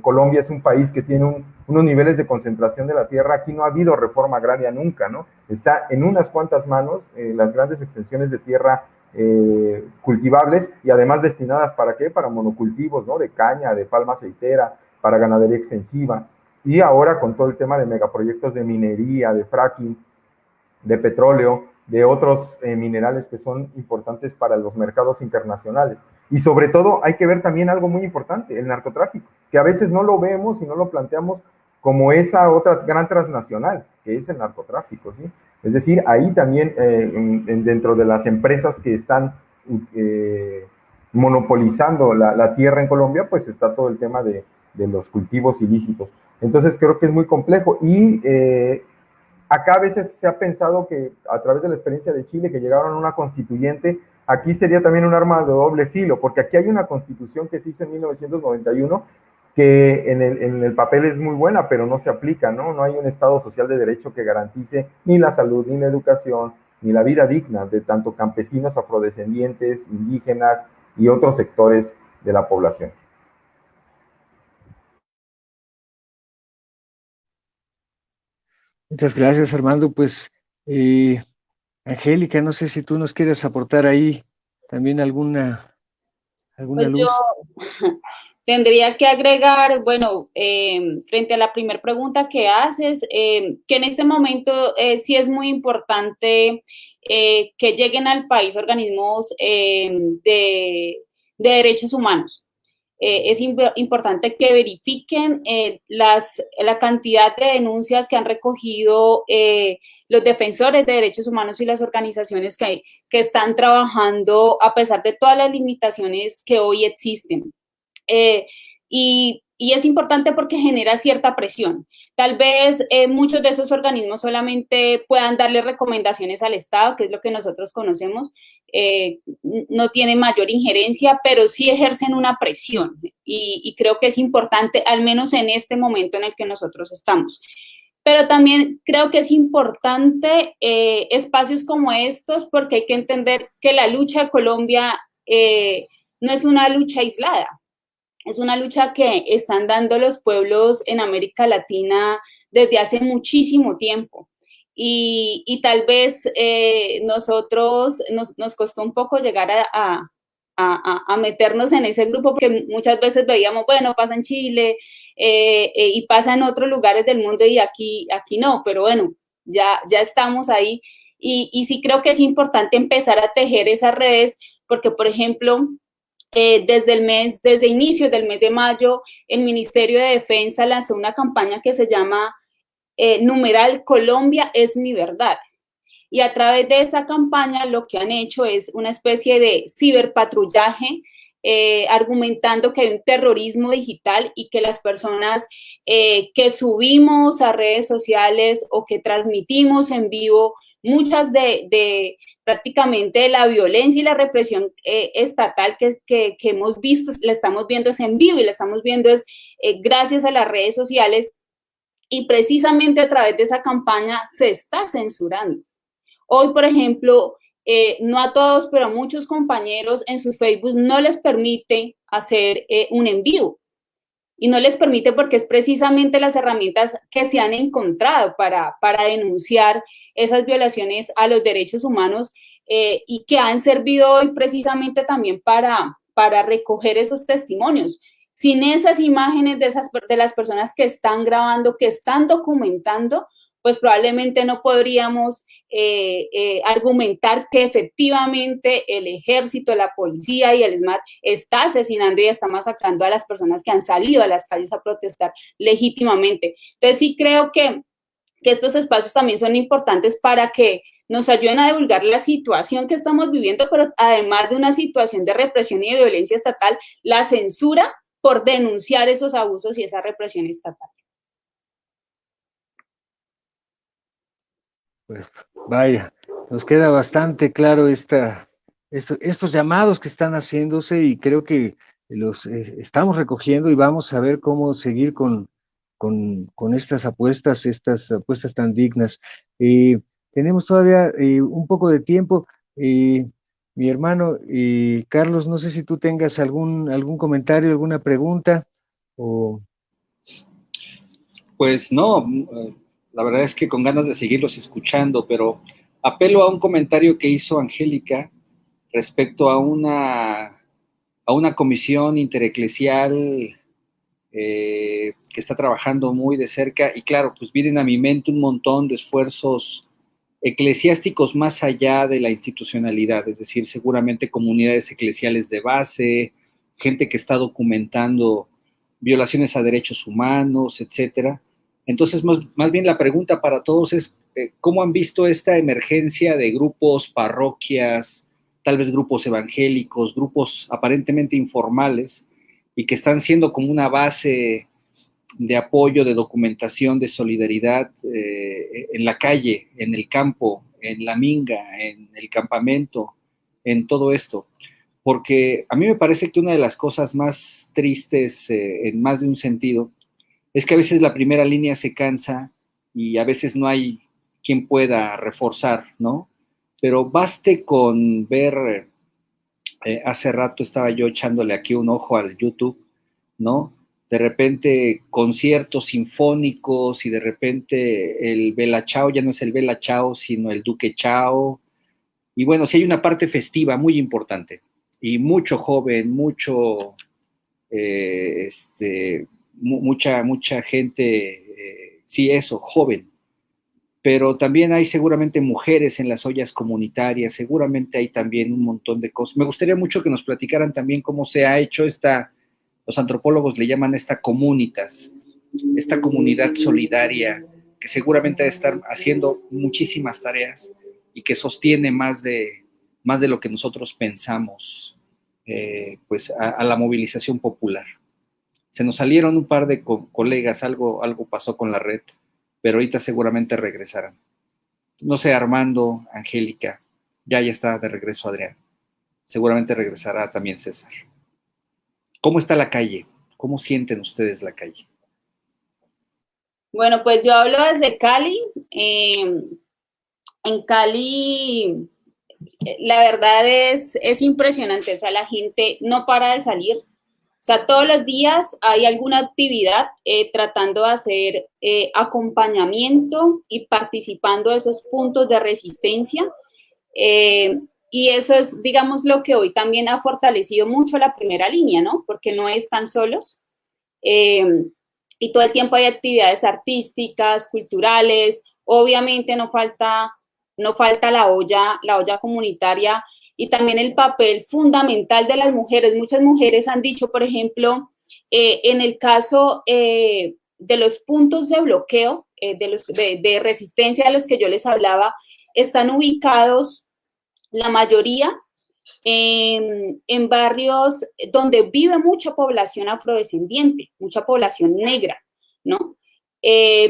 Colombia es un país que tiene unos niveles de concentración de la tierra. Aquí no ha habido reforma agraria nunca, ¿no? Está en unas cuantas manos las grandes extensiones de tierra cultivables, y además destinadas ¿para qué? Para monocultivos, ¿no? De caña, de palma aceitera, para ganadería extensiva. Y ahora con todo el tema de megaproyectos de minería, de fracking, de petróleo, de otros minerales que son importantes para los mercados internacionales. Y sobre todo hay que ver también algo muy importante, el narcotráfico, que a veces no lo vemos y no lo planteamos como esa otra gran transnacional, que es el narcotráfico, ¿sí? Es decir, ahí también dentro de las empresas que están monopolizando la tierra en Colombia, pues está todo el tema de los cultivos ilícitos. Entonces creo que es muy complejo, y acá a veces se ha pensado que a través de la experiencia de Chile, que llegaron a una constituyente, aquí sería también un arma de doble filo, porque aquí hay una constitución que se hizo en 1991, que en el papel es muy buena, pero no se aplica, ¿no? No hay un Estado social de derecho que garantice ni la salud, ni la educación, ni la vida digna de tanto campesinos, afrodescendientes, indígenas y otros sectores de la población. Muchas gracias, Armando. Pues, Angélica, no sé si tú nos quieres aportar ahí también alguna Pues yo luz. tendría que agregar, bueno, frente a la primera pregunta que haces, que en este momento sí es muy importante que lleguen al país organismos de derechos humanos. Es importante que verifiquen la cantidad de denuncias que han recogido los defensores de derechos humanos y las organizaciones que están trabajando a pesar de todas las limitaciones que hoy existen. Y y es importante porque genera cierta presión. Tal vez muchos de esos organismos solamente puedan darle recomendaciones al Estado, que es lo que nosotros conocemos, no tienen mayor injerencia, pero sí ejercen una presión y creo que es importante, al menos en este momento en el que nosotros estamos. Pero también creo que es importante espacios como estos porque hay que entender que la lucha de Colombia no es una lucha aislada. Es una lucha que están dando los pueblos en América Latina desde hace muchísimo tiempo. Y tal vez nosotros nos costó un poco llegar a meternos en ese grupo porque muchas veces veíamos, bueno, pasa en Chile y pasa en otros lugares del mundo y aquí no, pero bueno, ya estamos ahí. Y sí creo que es importante empezar a tejer esas redes porque, por ejemplo, desde inicios del mes de mayo, el Ministerio de Defensa lanzó una campaña que se llama numeral Colombia es mi verdad. Y a través de esa campaña lo que han hecho es una especie de ciberpatrullaje, argumentando que hay un terrorismo digital y que las personas que subimos a redes sociales o que transmitimos en vivo muchas de prácticamente la violencia y la represión estatal que hemos visto, la estamos viendo es en vivo y la estamos viendo es gracias a las redes sociales y precisamente a través de esa campaña se está censurando. Hoy, por ejemplo, no a todos, pero a muchos compañeros en sus Facebook no les permite hacer un en vivo. Y no les permite porque es precisamente las herramientas que se han encontrado para denunciar esas violaciones a los derechos humanos y que han servido hoy precisamente también para recoger esos testimonios. Sin esas imágenes de las personas que están grabando, que están documentando, pues probablemente no podríamos argumentar que efectivamente el ejército, la policía y el ESMAD está asesinando y está masacrando a las personas que han salido a las calles a protestar legítimamente. Entonces sí creo que estos espacios también son importantes para que nos ayuden a divulgar la situación que estamos viviendo, pero además de una situación de represión y de violencia estatal, la censura por denunciar esos abusos y esa represión estatal. Pues vaya, nos queda bastante claro estos llamados que están haciéndose y creo que los estamos recogiendo y vamos a ver cómo seguir con estas apuestas tan dignas. Tenemos todavía un poco de tiempo. Mi hermano Carlos, no sé si tú tengas algún comentario, alguna pregunta o... Pues no, la verdad es que con ganas de seguirlos escuchando, pero apelo a un comentario que hizo Angélica respecto a una comisión intereclesial que está trabajando muy de cerca y claro, pues vienen a mi mente un montón de esfuerzos eclesiásticos más allá de la institucionalidad, es decir, seguramente comunidades eclesiales de base, gente que está documentando violaciones a derechos humanos, etcétera. Entonces, más bien la pregunta para todos es, ¿cómo han visto esta emergencia de grupos, parroquias, tal vez grupos evangélicos, grupos aparentemente informales y que están siendo como una base de apoyo, de documentación, de solidaridad en la calle, en el campo, en la minga, en el campamento, en todo esto? Porque a mí me parece que una de las cosas más tristes en más de un sentido es que a veces la primera línea se cansa y a veces no hay quien pueda reforzar, ¿no? Pero baste con ver, hace rato estaba yo echándole aquí un ojo al YouTube, ¿no? De repente conciertos sinfónicos y de repente el Bella Ciao ya no es el Bella Ciao, sino el Duque Ciao. Y bueno, sí hay una parte festiva muy importante y mucho joven, mucha gente, sí, eso, joven, pero también hay seguramente mujeres en las ollas comunitarias, seguramente hay también un montón de cosas. Me gustaría mucho que nos platicaran también cómo se ha hecho los antropólogos le llaman esta comunitas, esta comunidad solidaria que seguramente ha de estar haciendo muchísimas tareas y que sostiene más de lo que nosotros pensamos, pues a la movilización popular. Se nos salieron un par de colegas, algo pasó con la red, pero ahorita seguramente regresarán. No sé, Armando, Angélica, ya está de regreso Adrián. Seguramente regresará también César. ¿Cómo está la calle? ¿Cómo sienten ustedes la calle? Bueno, pues yo hablo desde Cali. En Cali, la verdad es impresionante. O sea, la gente no para de salir. O sea, todos los días hay alguna actividad tratando de hacer acompañamiento y participando de esos puntos de resistencia. Y eso es, digamos, lo que hoy también ha fortalecido mucho la primera línea, ¿no? Porque no están solos. Y todo el tiempo hay actividades artísticas, culturales. Obviamente no falta la olla comunitaria y también el papel fundamental de las mujeres. Muchas mujeres han dicho, por ejemplo, en el caso de los puntos de bloqueo, de resistencia de los que yo les hablaba, están ubicados la mayoría en barrios donde vive mucha población afrodescendiente, mucha población negra, ¿no?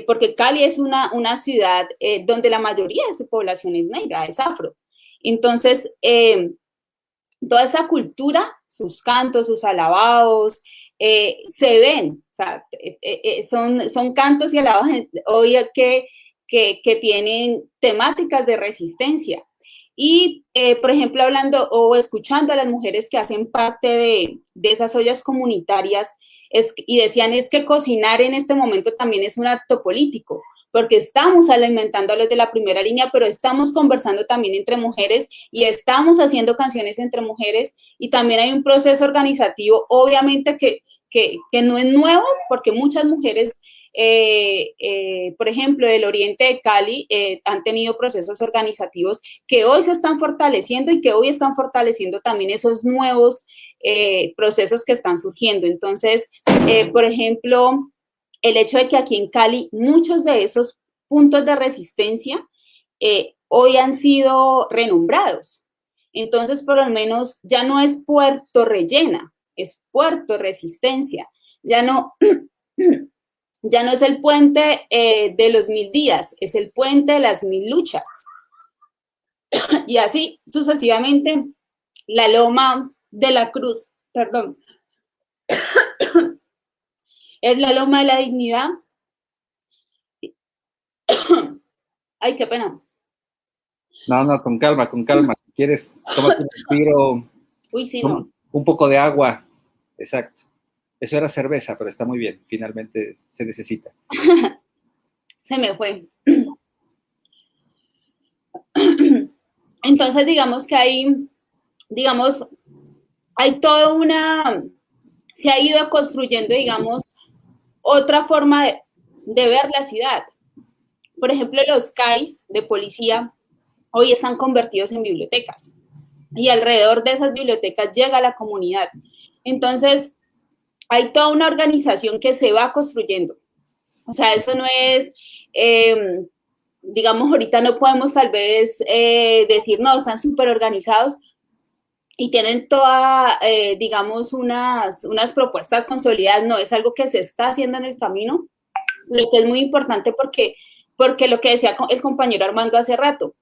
Porque Cali es una ciudad donde la mayoría de su población es negra, es afro. Entonces, toda esa cultura, sus cantos, sus alabados, se ven, o sea, son cantos y alabados hoy que tienen temáticas de resistencia. Y, por ejemplo, hablando o escuchando a las mujeres que hacen parte de esas ollas comunitarias, y decían, es que cocinar en este momento también es un acto político, porque estamos alimentando a los de la primera línea, pero estamos conversando también entre mujeres y estamos haciendo canciones entre mujeres, y también hay un proceso organizativo, obviamente que no es nuevo, porque muchas mujeres, por ejemplo, del oriente de Cali, han tenido procesos organizativos que hoy se están fortaleciendo y que hoy están fortaleciendo también esos nuevos procesos que están surgiendo. Entonces, por ejemplo, el hecho de que aquí en Cali muchos de esos puntos de resistencia hoy han sido renombrados. Entonces, por lo menos, ya no es Puerto Rellena, es Puerto Resistencia. Ya no es el puente de los 1000 días, es el puente de las 1000 luchas. Y así sucesivamente, la loma de la cruz, perdón, es la loma de la dignidad. Ay, qué pena. No, con calma. Si quieres, tómate un respiro. Uy, sí, no. Un poco de agua. Exacto. Eso era cerveza, pero está muy bien. Finalmente se necesita. Se me fue. Entonces, digamos que hay toda se ha ido construyendo, digamos, otra forma de ver la ciudad. Por ejemplo, los CAIs de policía hoy están convertidos en bibliotecas y alrededor de esas bibliotecas llega la comunidad. Entonces, hay toda una organización que se va construyendo. O sea, eso no es, digamos, ahorita no podemos tal vez decir, no, están súper organizados y tienen toda, digamos, unas propuestas consolidadas. No, es algo que se está haciendo en el camino, lo que es muy importante porque lo que decía el compañero Armando hace rato,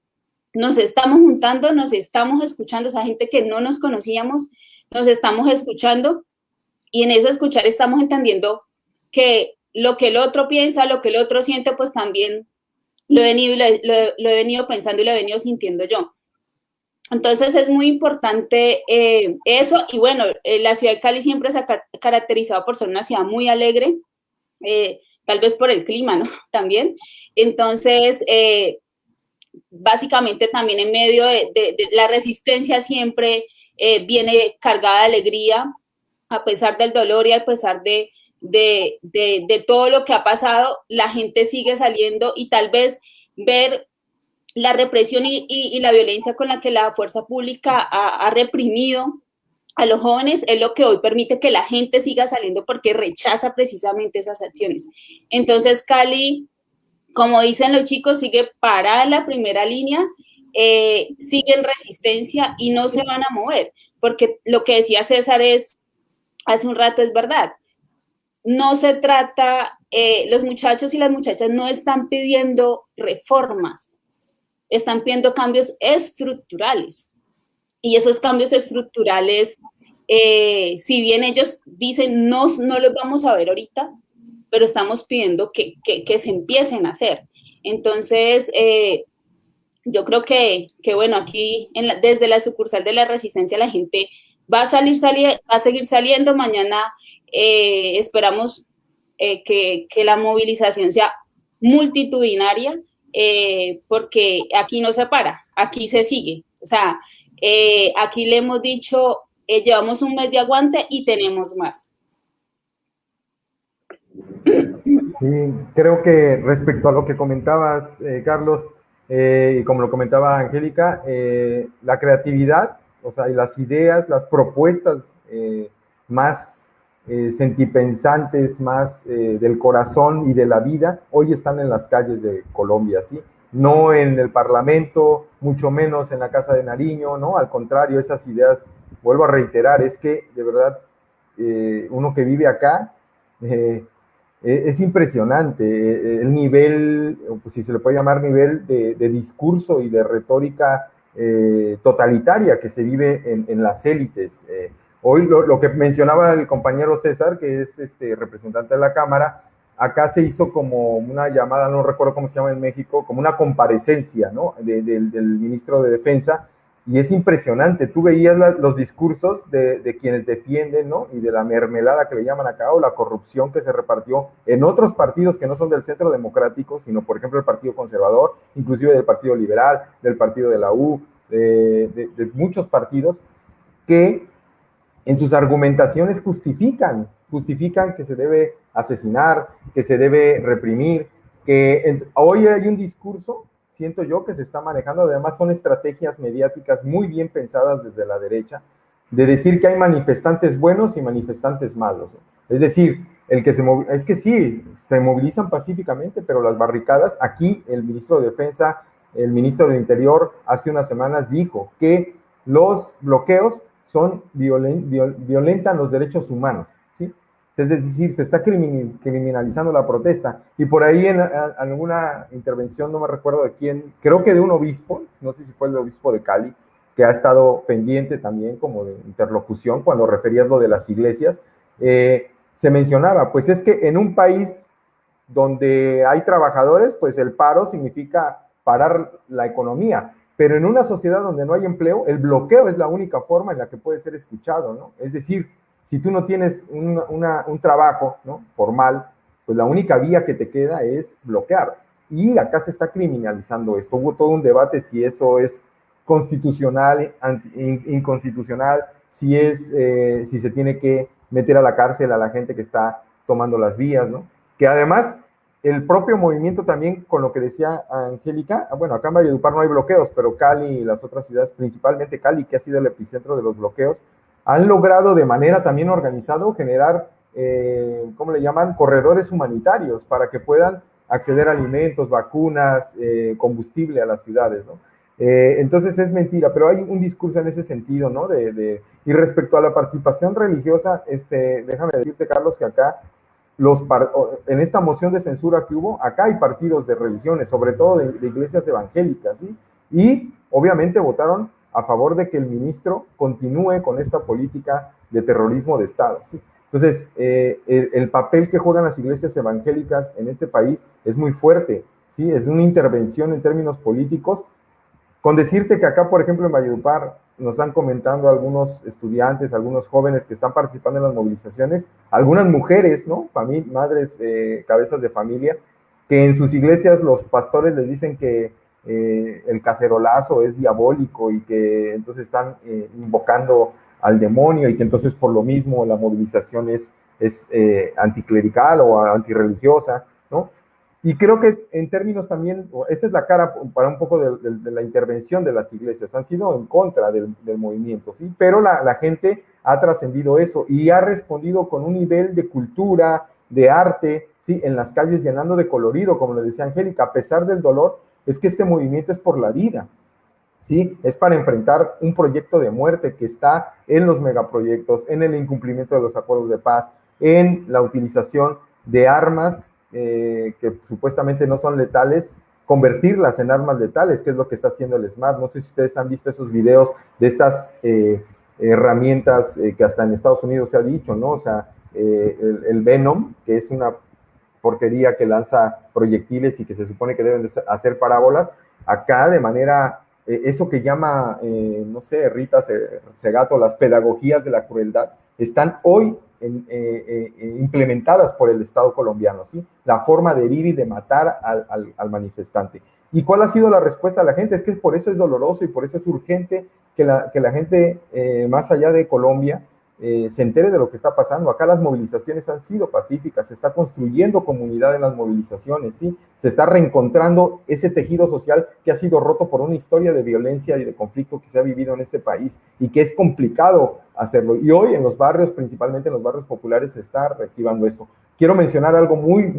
nos estamos juntando, nos estamos escuchando, esa gente que no nos conocíamos, nos estamos escuchando, y en ese escuchar estamos entendiendo que lo que el otro piensa, lo que el otro siente, pues también lo he venido pensando y lo he venido sintiendo yo. Entonces es muy importante eso, y bueno, la ciudad de Cali siempre se ha caracterizado por ser una ciudad muy alegre, tal vez por el clima, ¿no? También. Entonces, básicamente también en medio de la resistencia siempre viene cargada de alegría, a pesar del dolor y a pesar de todo lo que ha pasado, la gente sigue saliendo, y tal vez ver la represión y la violencia con la que la fuerza pública ha reprimido a los jóvenes es lo que hoy permite que la gente siga saliendo, porque rechaza precisamente esas acciones. Entonces, Cali, como dicen los chicos, sigue parada en la primera línea, sigue en resistencia y no se van a mover, porque lo que decía César hace un rato es verdad. no se trata, los muchachos y las muchachas no están pidiendo reformas, están pidiendo cambios estructurales. Y esos cambios estructurales, si bien ellos dicen no los vamos a ver ahorita, pero estamos pidiendo que se empiecen a hacer. Entonces, yo creo que bueno, aquí desde la sucursal de la Resistencia la gente va a seguir saliendo. Mañana esperamos que la movilización sea multitudinaria, porque aquí no se para, aquí se sigue. O sea, aquí le hemos dicho, llevamos un mes de aguante y tenemos más. Sí, creo que respecto a lo que comentabas, Carlos, y como lo comentaba Angélica, la creatividad, o sea, y las ideas, las propuestas más sentipensantes, más del corazón y de la vida, hoy están en las calles de Colombia, ¿sí? No en el Parlamento, mucho menos en la Casa de Nariño, ¿no? Al contrario, esas ideas, vuelvo a reiterar, es que de verdad uno que vive acá, es impresionante el nivel, pues si se le puede llamar nivel de discurso y de retórica totalitaria que se vive en las élites. Hoy lo que mencionaba el compañero César, que es representante de la Cámara, acá se hizo como una llamada, no recuerdo cómo se llama en México, como una comparecencia, ¿no? Del ministro de Defensa, y es impresionante. Tú veías los discursos de quienes defienden, ¿no? Y de la mermelada que le llaman acá, o la corrupción que se repartió en otros partidos que no son del centro democrático, sino, por ejemplo, el Partido Conservador, inclusive del Partido Liberal, del Partido de la U, de muchos partidos, que en sus argumentaciones justifican que se debe asesinar, que se debe reprimir, que hoy hay un discurso, siento yo, que se está manejando, además son estrategias mediáticas muy bien pensadas desde la derecha, de decir que hay manifestantes buenos y manifestantes malos. Es decir, es que sí, se movilizan pacíficamente, pero las barricadas, aquí el ministro de Defensa, el ministro del Interior, hace unas semanas dijo que los bloqueos violentan los derechos humanos, ¿sí? Es decir, se está criminalizando la protesta. Y por ahí en alguna intervención, no me recuerdo de quién, creo que de un obispo, no sé si fue el obispo de Cali, que ha estado pendiente también como de interlocución cuando referías lo de las iglesias, se mencionaba, pues es que en un país donde hay trabajadores, pues el paro significa parar la economía. Pero en una sociedad donde no hay empleo, el bloqueo es la única forma en la que puede ser escuchado, ¿no? Es decir, si tú no tienes un trabajo, ¿no?, formal, pues la única vía que te queda es bloquear. Y acá se está criminalizando esto. Hubo todo un debate si eso es constitucional, inconstitucional, si se tiene que meter a la cárcel a la gente que está tomando las vías, ¿no? Que además el propio movimiento también, con lo que decía Angélica, bueno, acá en Valledupar no hay bloqueos, pero Cali y las otras ciudades, principalmente Cali, que ha sido el epicentro de los bloqueos, han logrado de manera también organizada generar, ¿cómo le llaman?, corredores humanitarios para que puedan acceder a alimentos, vacunas, combustible a las ciudades, ¿no? Entonces es mentira, pero hay un discurso en ese sentido, ¿no? Y respecto a la participación religiosa, déjame decirte, Carlos, que acá en esta moción de censura que hubo, acá hay partidos de religiones, sobre todo de iglesias evangélicas, ¿sí? Y obviamente votaron a favor de que el ministro continúe con esta política de terrorismo de Estado, ¿sí? Entonces, el papel que juegan las iglesias evangélicas en este país es muy fuerte, ¿sí? Es una intervención en términos políticos. Con decirte que acá, por ejemplo, en Valledupar, nos están comentando algunos estudiantes, algunos jóvenes que están participando en las movilizaciones, algunas mujeres, ¿no? Madres, cabezas de familia, que en sus iglesias los pastores les dicen que el cacerolazo es diabólico y que entonces están invocando al demonio y que entonces por lo mismo la movilización es anticlerical o antirreligiosa, ¿no? Y creo que en términos también, esa es la cara para un poco de la intervención de las iglesias, han sido en contra del movimiento, ¿sí? Pero la gente ha trascendido eso y ha respondido con un nivel de cultura, de arte, ¿sí? En las calles llenando de colorido, como le decía Angélica, a pesar del dolor, es que este movimiento es por la vida, ¿sí? Es para enfrentar un proyecto de muerte que está en los megaproyectos, en el incumplimiento de los acuerdos de paz, en la utilización de armas que supuestamente no son letales, convertirlas en armas letales, que es lo que está haciendo el SMART. No sé si ustedes han visto esos videos de estas herramientas que hasta en Estados Unidos se ha dicho, ¿no? O sea, el Venom, que es una porquería que lanza proyectiles y que se supone que deben de hacer parábolas, acá de manera, eso que llama, no sé, Rita Segato, las pedagogías de la crueldad, están hoy implementadas por el Estado colombiano, ¿sí? La forma de herir y de matar al manifestante. ¿Y cuál ha sido la respuesta de la gente? Es que por eso es doloroso y por eso es urgente que la gente, más allá de Colombia, se entere de lo que está pasando. Acá las movilizaciones han sido pacíficas, se está construyendo comunidad en las movilizaciones, ¿sí? Se está reencontrando ese tejido social que ha sido roto por una historia de violencia y de conflicto que se ha vivido en este país y que es complicado hacerlo. Y hoy en los barrios, principalmente en los barrios populares, se está reactivando esto. Quiero mencionar algo muy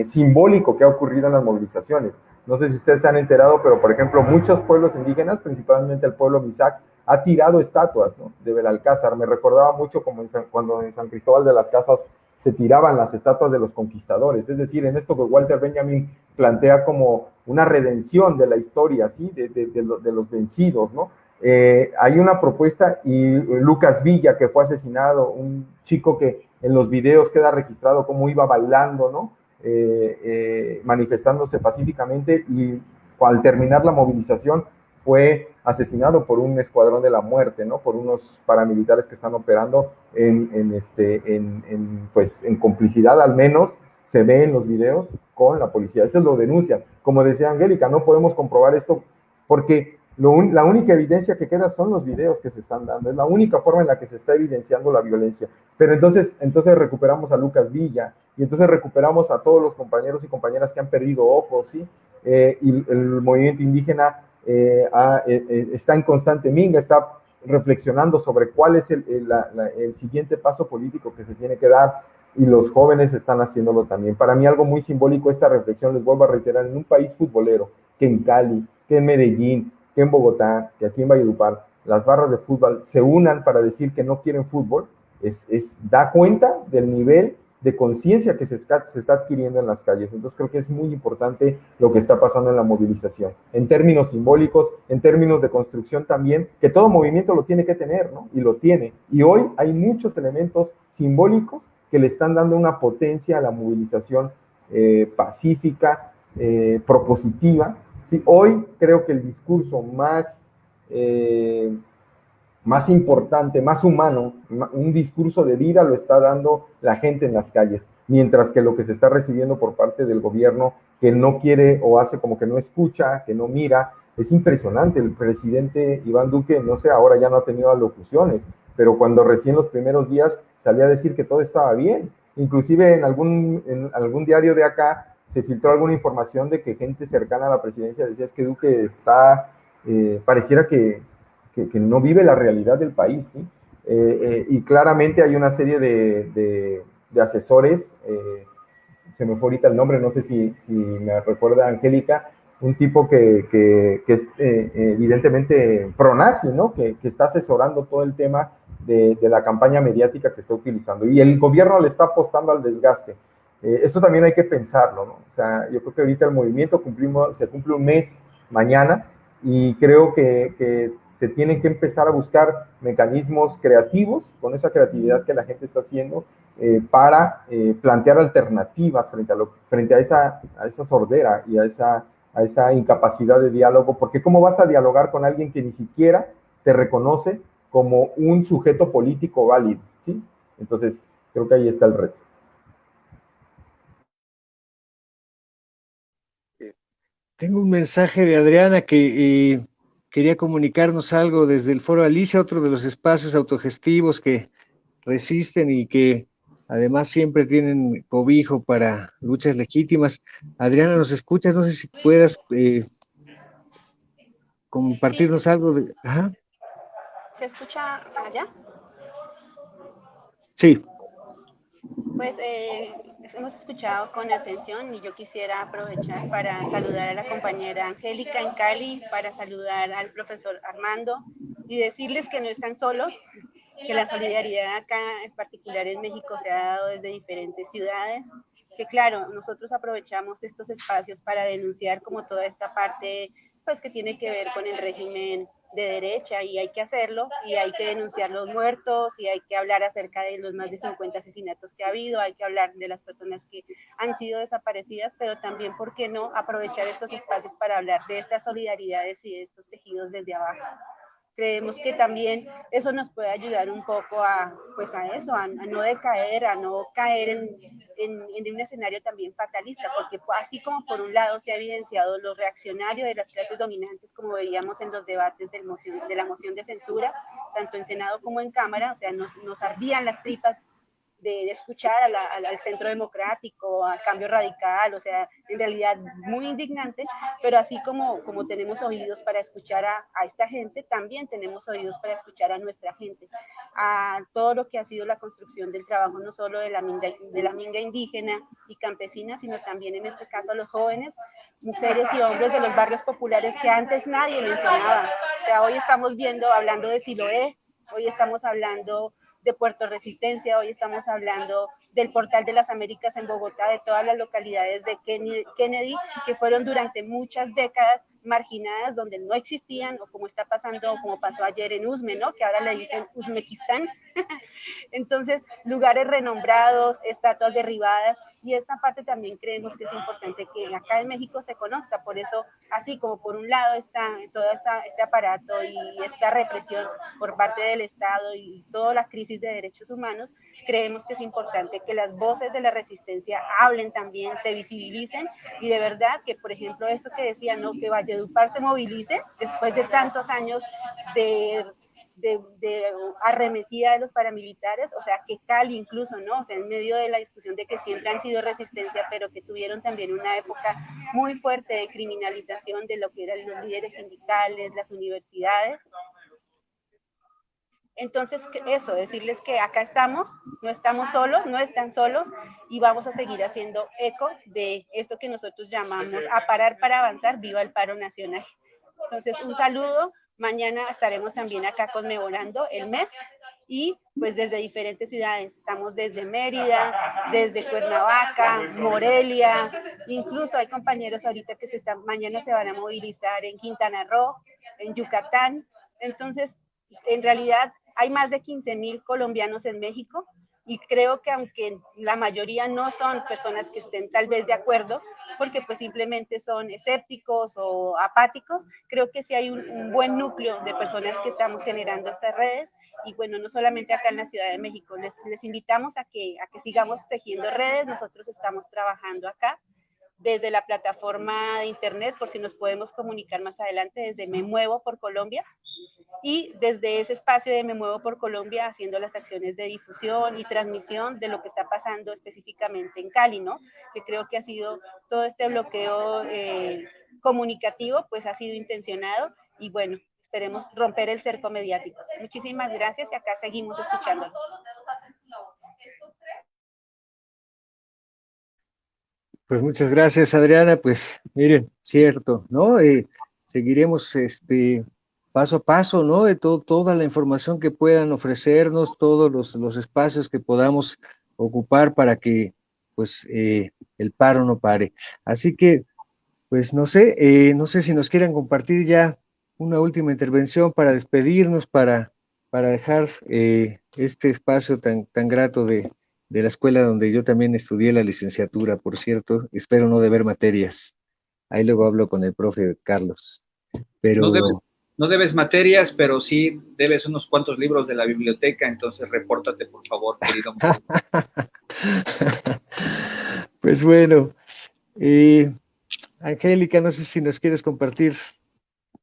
simbólico que ha ocurrido en las movilizaciones. No sé si ustedes se han enterado, pero por ejemplo, muchos pueblos indígenas, principalmente el pueblo Misak, ha tirado estatuas, ¿no?, de Belalcázar. Me recordaba mucho como cuando en San Cristóbal de las Casas se tiraban las estatuas de los conquistadores. Es decir, en esto que Walter Benjamin plantea como una redención de la historia, ¿sí?, de los vencidos, ¿no? Hay una propuesta, y Lucas Villa, que fue asesinado, un chico que en los videos queda registrado cómo iba bailando, ¿no?, manifestándose pacíficamente, y al terminar la movilización fue asesinado por un escuadrón de la muerte, ¿no?, por unos paramilitares que están operando pues en complicidad, al menos se ve en los videos, con la policía. Eso lo denuncian. Como decía Angélica, no podemos comprobar esto porque la única evidencia que queda son los videos que se están dando. Es la única forma en la que se está evidenciando la violencia. Pero entonces recuperamos a Lucas Villa, y entonces recuperamos a todos los compañeros y compañeras que han perdido ojos, ¿sí? Y el movimiento indígena está en constante minga, está reflexionando sobre cuál es el siguiente paso político que se tiene que dar, y los jóvenes están haciéndolo también. Para mí algo muy simbólico esta reflexión, les vuelvo a reiterar, en un país futbolero, que en Cali, que en Medellín, que en Bogotá, que aquí en Valledupar, las barras de fútbol se unan para decir que no quieren fútbol, da cuenta del nivel de conciencia que se está adquiriendo en las calles. Entonces creo que es muy importante lo que está pasando en la movilización, en términos simbólicos, en términos de construcción también, que todo movimiento lo tiene que tener, ¿no? Y lo tiene. Y hoy hay muchos elementos simbólicos que le están dando una potencia a la movilización pacífica, propositiva, ¿sí? Hoy creo que el discurso más importante, más humano, un discurso de vida lo está dando la gente en las calles, mientras que lo que se está recibiendo por parte del gobierno, que no quiere o hace como que no escucha, que no mira, es impresionante. El presidente Iván Duque, no sé, ahora ya no ha tenido alocuciones, pero cuando recién los primeros días salía a decir que todo estaba bien. Inclusive en algún diario de acá se filtró alguna información de que gente cercana a la presidencia decía es que Duque está, pareciera que no vive la realidad del país, ¿sí? Y claramente hay una serie de asesores, se me fue ahorita el nombre, no sé si me recuerda Angélica, un tipo que es evidentemente pronazi, ¿no?, que está asesorando todo el tema de la campaña mediática que está utilizando, y el gobierno le está apostando al desgaste. Esto también hay que pensarlo, ¿no? O sea, yo creo que ahorita el movimiento se cumple un mes mañana, y creo que se tienen que empezar a buscar mecanismos creativos, con esa creatividad que la gente está haciendo, para plantear alternativas frente a esa sordera y a esa incapacidad de diálogo, porque ¿cómo vas a dialogar con alguien que ni siquiera te reconoce como un sujeto político válido, ¿sí? Entonces, creo que ahí está el reto. Tengo un mensaje de Adriana que quería comunicarnos algo desde el Foro Alicia, otro de los espacios autogestivos que resisten y que además siempre tienen cobijo para luchas legítimas. Adriana, ¿nos escuchas? No sé si puedas compartirnos algo de... Ajá. ¿Se escucha allá? Sí. Pues hemos escuchado con atención, y yo quisiera aprovechar para saludar a la compañera Angélica en Cali, para saludar al profesor Armando y decirles que no están solos, que la solidaridad acá, en particular en México, se ha dado desde diferentes ciudades, que claro, nosotros aprovechamos estos espacios para denunciar como toda esta parte, pues que tiene que ver con el régimen de derecha, y hay que hacerlo, y hay que denunciar los muertos, y hay que hablar acerca de los más de 50 asesinatos que ha habido, hay que hablar de las personas que han sido desaparecidas, pero también, ¿por qué no aprovechar estos espacios para hablar de estas solidaridades y de estos tejidos desde abajo? Creemos que también eso nos puede ayudar un poco a, pues a eso, a no decaer, a no caer en un escenario también fatalista, porque así como por un lado se ha evidenciado lo reaccionario de las clases dominantes, como veíamos en los debates de la moción de censura, tanto en Senado como en Cámara, o sea, nos ardían las tripas de escuchar al centro democrático, al cambio radical, o sea, en realidad muy indignante, pero así como tenemos oídos para escuchar a esta gente, también tenemos oídos para escuchar a nuestra gente, a todo lo que ha sido la construcción del trabajo, no solo de la minga indígena y campesina, sino también en este caso a los jóvenes, mujeres y hombres de los barrios populares que antes nadie mencionaba. O sea, hoy estamos hablando de Siloé, hoy estamos hablando de Puerto Resistencia, hoy estamos hablando del Portal de las Américas en Bogotá, de todas las localidades de Kennedy, que fueron durante muchas décadas marginadas, donde no existían, o como está pasando, como pasó ayer en Uzme, ¿no? Que ahora le dicen Uzbekistán. Entonces, lugares renombrados, estatuas derribadas, y esta parte también creemos que es importante que acá en México se conozca. Por eso, así como por un lado está todo este aparato y esta represión por parte del Estado y toda la crisis de derechos humanos, creemos que es importante que las voces de la resistencia hablen también, se visibilicen, y de verdad que, por ejemplo, esto que decía, ¿no? Que Valledupar se movilice después de tantos años de arremetida de los paramilitares, o sea, que Cali incluso, ¿no? O sea, en medio de la discusión de que siempre han sido resistencia, pero que tuvieron también una época muy fuerte de criminalización de lo que eran los líderes sindicales, las universidades. Entonces, eso, decirles que acá estamos, no estamos solos, no están solos, y vamos a seguir haciendo eco de esto que nosotros llamamos a parar para avanzar, viva el paro nacional. Entonces, un saludo. Mañana estaremos también acá conmemorando el mes, y pues desde diferentes ciudades. Estamos desde Mérida, desde Cuernavaca, Morelia, incluso hay compañeros ahorita que mañana se van a movilizar en Quintana Roo, en Yucatán. Entonces, en realidad hay más de 15,000 colombianos en México, y creo que aunque la mayoría no son personas que estén tal vez de acuerdo, porque pues simplemente son escépticos o apáticos, creo que sí hay un buen núcleo de personas que estamos generando estas redes. Y bueno, no solamente acá en la Ciudad de México, les invitamos a que sigamos tejiendo redes. Nosotros estamos trabajando acá desde la plataforma de internet, por si nos podemos comunicar más adelante, desde Me Muevo por Colombia, y desde ese espacio de Me Muevo por Colombia haciendo las acciones de difusión y transmisión de lo que está pasando específicamente en Cali, ¿no? Que creo que ha sido todo este bloqueo comunicativo, pues ha sido intencionado, y bueno, esperemos romper el cerco mediático. Muchísimas gracias, y acá seguimos escuchándolos. Pues muchas gracias, Adriana. Pues miren, cierto, ¿no? Seguiremos paso a paso, ¿no? De toda la información que puedan ofrecernos, todos los espacios que podamos ocupar para que pues el paro no pare. Así que, pues no sé si nos quieren compartir ya una última intervención para despedirnos, para dejar este espacio tan grato de la escuela donde yo también estudié la licenciatura, por cierto. Espero no deber materias. Ahí luego hablo con el profe Carlos. Pero No debes materias, pero sí debes unos cuantos libros de la biblioteca, entonces repórtate, por favor, querido. Pues bueno, Angélica, no sé si nos quieres compartir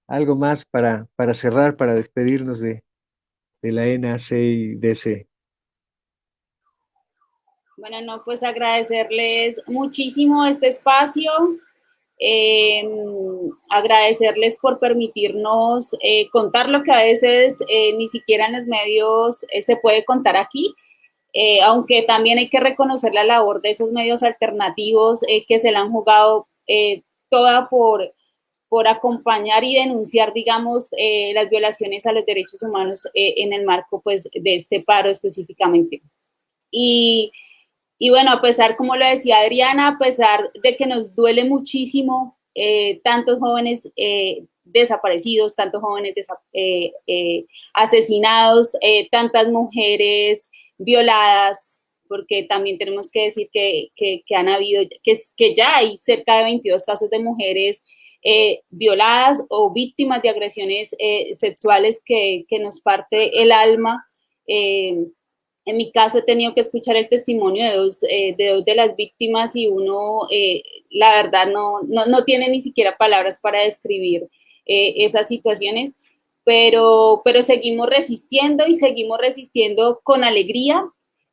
algo más para cerrar, para despedirnos de la NACIDC. Bueno, no, pues agradecerles muchísimo este espacio, agradecerles por permitirnos contar lo que a veces ni siquiera en los medios se puede contar aquí, aunque también hay que reconocer la labor de esos medios alternativos que se la han jugado toda por por acompañar y denunciar, digamos, las violaciones a los derechos humanos en el marco, pues, de este paro específicamente. Y bueno, a pesar, como lo decía Adriana, a pesar de que nos duele muchísimo tantos jóvenes desaparecidos, tantos jóvenes asesinados, tantas mujeres violadas, porque también tenemos que decir que han habido, que ya hay cerca de 22 casos de mujeres violadas o víctimas de agresiones sexuales que nos parte el alma. En mi caso he tenido que escuchar el testimonio de dos de las víctimas y uno, la verdad, no tiene ni siquiera palabras para describir esas situaciones, pero seguimos resistiendo y seguimos resistiendo con alegría.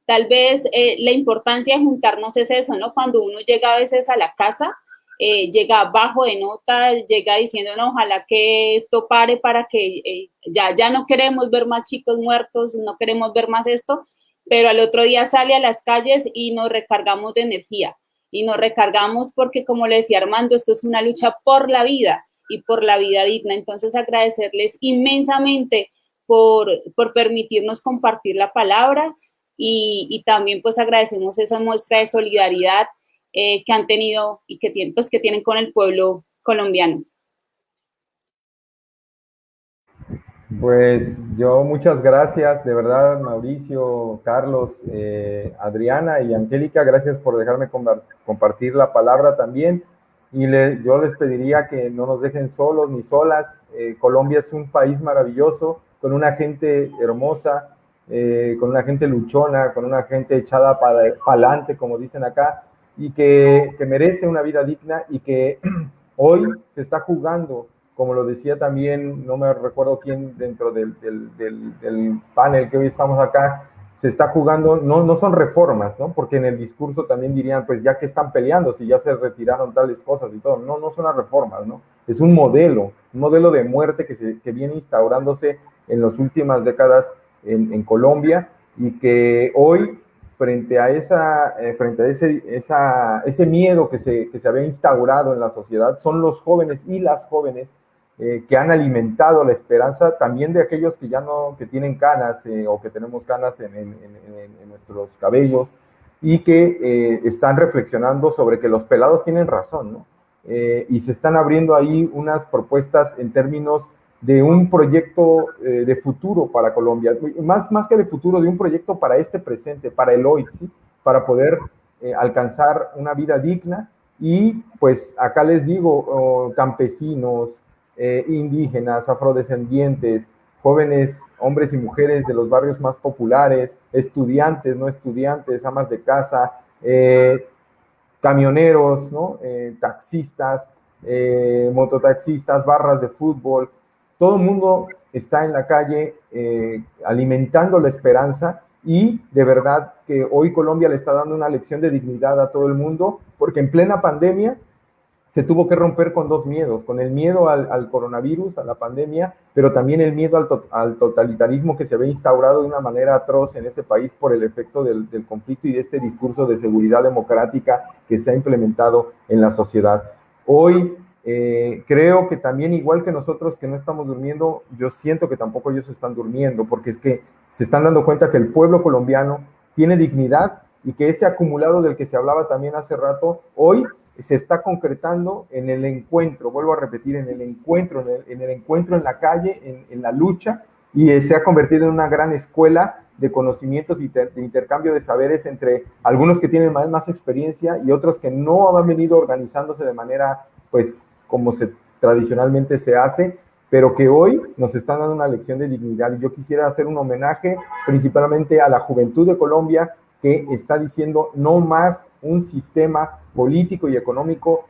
Tal vez la importancia de juntarnos es eso, ¿no? Cuando uno llega a veces a la casa, llega bajo de nota, llega diciendo, no, ojalá que esto pare para que ya no queremos ver más chicos muertos, no queremos ver más esto, pero al otro día sale a las calles y nos recargamos de energía y nos recargamos porque, como le decía Armando, esto es una lucha por la vida y por la vida digna. Entonces, agradecerles inmensamente por permitirnos compartir la palabra y también pues agradecemos esa muestra de solidaridad que han tenido y que tienen con el pueblo colombiano. Pues yo muchas gracias, de verdad, Mauricio, Carlos, Adriana y Angélica, gracias por dejarme compartir la palabra también. Y yo les pediría que no nos dejen solos ni solas. Colombia es un país maravilloso, con una gente hermosa, con una gente luchona, con una gente echada para adelante, como dicen acá, y que merece una vida digna y que hoy se está jugando, como lo decía también, no me recuerdo quién dentro del panel que hoy estamos acá, se está jugando, no son reformas, ¿no? Porque en el discurso también dirían, pues ya que están peleando, si ya se retiraron tales cosas y todo, no son las reformas, ¿no? Es un modelo de muerte que viene instaurándose en las últimas décadas en Colombia y que hoy, frente a ese miedo que se había instaurado en la sociedad, son los jóvenes y las jóvenes que han alimentado la esperanza también de aquellos que ya no, que tienen canas o que tenemos canas en nuestros cabellos y que están reflexionando sobre que los pelados tienen razón, ¿no? Y se están abriendo ahí unas propuestas en términos de un proyecto de futuro para Colombia, más que de futuro, de un proyecto para este presente, para el hoy, ¿sí? Para poder alcanzar una vida digna. Y pues acá les digo, campesinos, indígenas, afrodescendientes, jóvenes, hombres y mujeres de los barrios más populares, estudiantes, no estudiantes, amas de casa, camioneros, ¿no? Taxistas, mototaxistas, barras de fútbol, todo el mundo está en la calle alimentando la esperanza y de verdad que hoy Colombia le está dando una lección de dignidad a todo el mundo porque en plena pandemia se tuvo que romper con dos miedos, con el miedo al coronavirus, a la pandemia, pero también el miedo al totalitarismo que se había instaurado de una manera atroz en este país por el efecto del conflicto y de este discurso de seguridad democrática que se ha implementado en la sociedad. Hoy creo que también, igual que nosotros que no estamos durmiendo, yo siento que tampoco ellos están durmiendo, porque es que se están dando cuenta que el pueblo colombiano tiene dignidad y que ese acumulado del que se hablaba también hace rato, hoy se está concretando en el encuentro, vuelvo a repetir, en el encuentro en la calle, en la lucha, y se ha convertido en una gran escuela de conocimientos y de intercambio de saberes entre algunos que tienen más experiencia y otros que no han venido organizándose de manera, pues, como tradicionalmente se hace, pero que hoy nos están dando una lección de dignidad. Y yo quisiera hacer un homenaje principalmente a la juventud de Colombia, que está diciendo no más un sistema político y económico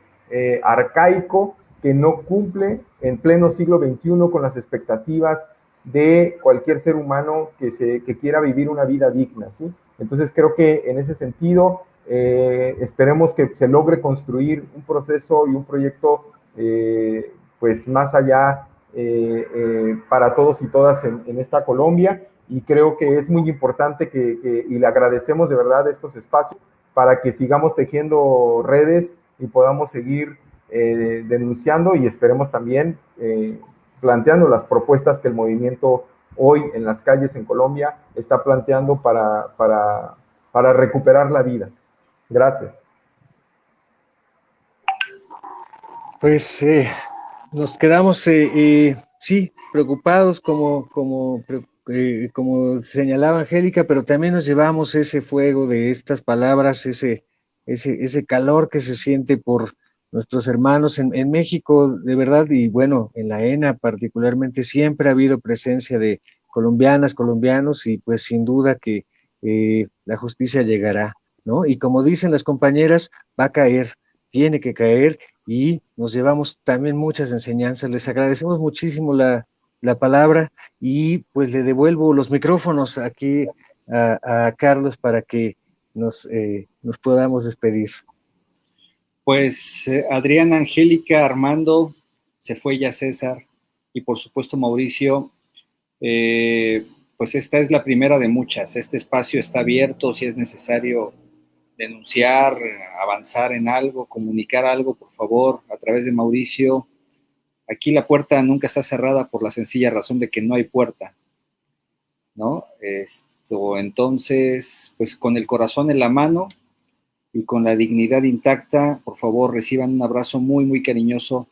arcaico que no cumple en pleno siglo XXI con las expectativas de cualquier ser humano que quiera vivir una vida digna, ¿sí? Entonces creo que en ese sentido esperemos que se logre construir un proceso y un proyecto pues más allá para todos y todas en esta Colombia. Y creo que es muy importante y le agradecemos de verdad estos espacios para que sigamos tejiendo redes y podamos seguir denunciando y esperemos también planteando las propuestas que el movimiento hoy en las calles en Colombia está planteando para recuperar la vida. Gracias. Pues nos quedamos, sí, preocupados como señalaba Angélica, pero también nos llevamos ese fuego de estas palabras, ese calor que se siente por nuestros hermanos en México, de verdad, y bueno, en la ENA particularmente siempre ha habido presencia de colombianas, colombianos, y pues sin duda que la justicia llegará, ¿no? Y como dicen las compañeras, va a caer, tiene que caer, y nos llevamos también muchas enseñanzas. Les agradecemos muchísimo la palabra y pues le devuelvo los micrófonos aquí a Carlos para que nos podamos despedir. Pues Adriana, Angélica, Armando, se fue ya César y por supuesto Mauricio, pues esta es la primera de muchas. Este espacio está abierto si es necesario denunciar, avanzar en algo, comunicar algo, por favor, a través de Mauricio. Aquí la puerta nunca está cerrada por la sencilla razón de que no hay puerta, ¿no? Entonces, pues con el corazón en la mano y con la dignidad intacta, por favor, reciban un abrazo muy, muy cariñoso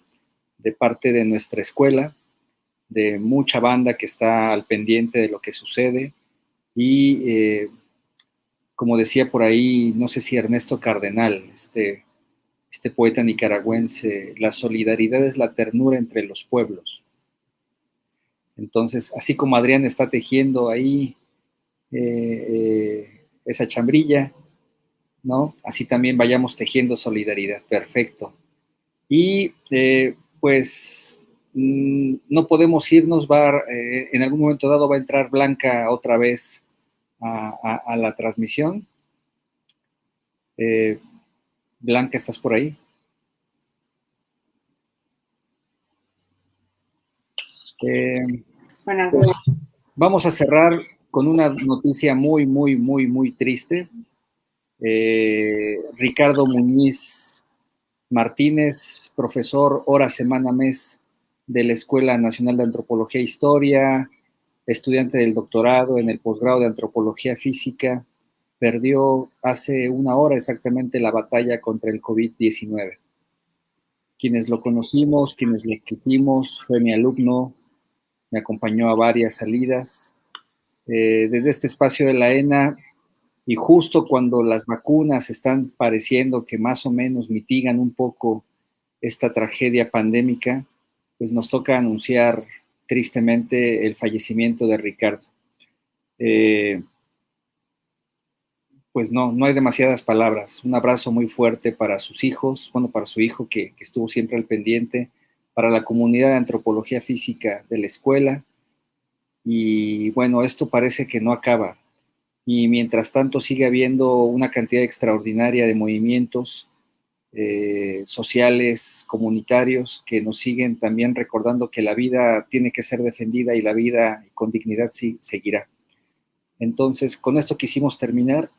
de parte de nuestra escuela, de mucha banda que está al pendiente de lo que sucede y como decía por ahí, no sé si Ernesto Cardenal, este poeta nicaragüense, la solidaridad es la ternura entre los pueblos. Entonces, así como Adrián está tejiendo ahí esa chambrilla, ¿no? Así también vayamos tejiendo solidaridad, perfecto. Y pues no podemos irnos, en algún momento dado va a entrar Blanca otra vez a la transmisión. Blanca, ¿estás por ahí? Pues, vamos a cerrar con una noticia muy, muy, muy, muy triste. Ricardo Muñiz Martínez, profesor hora, semana, mes de la Escuela Nacional de Antropología e Historia, estudiante del doctorado en el posgrado de Antropología Física, perdió hace una hora exactamente la batalla contra el COVID-19. Quienes lo conocimos, quienes lo quisimos, fue mi alumno, me acompañó a varias salidas. Desde este espacio de la ENA, y justo cuando las vacunas están pareciendo que más o menos mitigan un poco esta tragedia pandémica, pues nos toca anunciar tristemente el fallecimiento de Ricardo. Pues no hay demasiadas palabras. Un abrazo muy fuerte para sus hijos, bueno, para su hijo que estuvo siempre al pendiente, para la comunidad de antropología física de la escuela. Y bueno, esto parece que no acaba. Y mientras tanto sigue habiendo una cantidad extraordinaria de movimientos sociales, comunitarios, que nos siguen también recordando que la vida tiene que ser defendida y la vida con dignidad sí seguirá. Entonces, con esto quisimos terminar.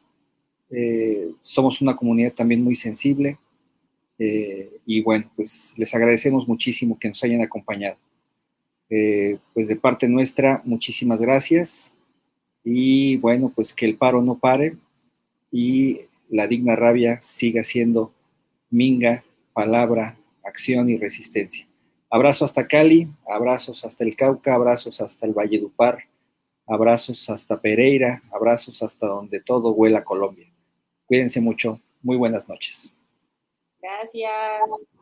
Somos una comunidad también muy sensible y bueno, pues les agradecemos muchísimo que nos hayan acompañado. Pues de parte nuestra, muchísimas gracias y bueno, pues que el paro no pare y la digna rabia siga siendo minga, palabra, acción y resistencia. Abrazo hasta Cali, abrazos hasta el Cauca, abrazos hasta el Valledupar, abrazos hasta Pereira, abrazos hasta donde todo huela a Colombia. Cuídense mucho, muy buenas noches. Gracias.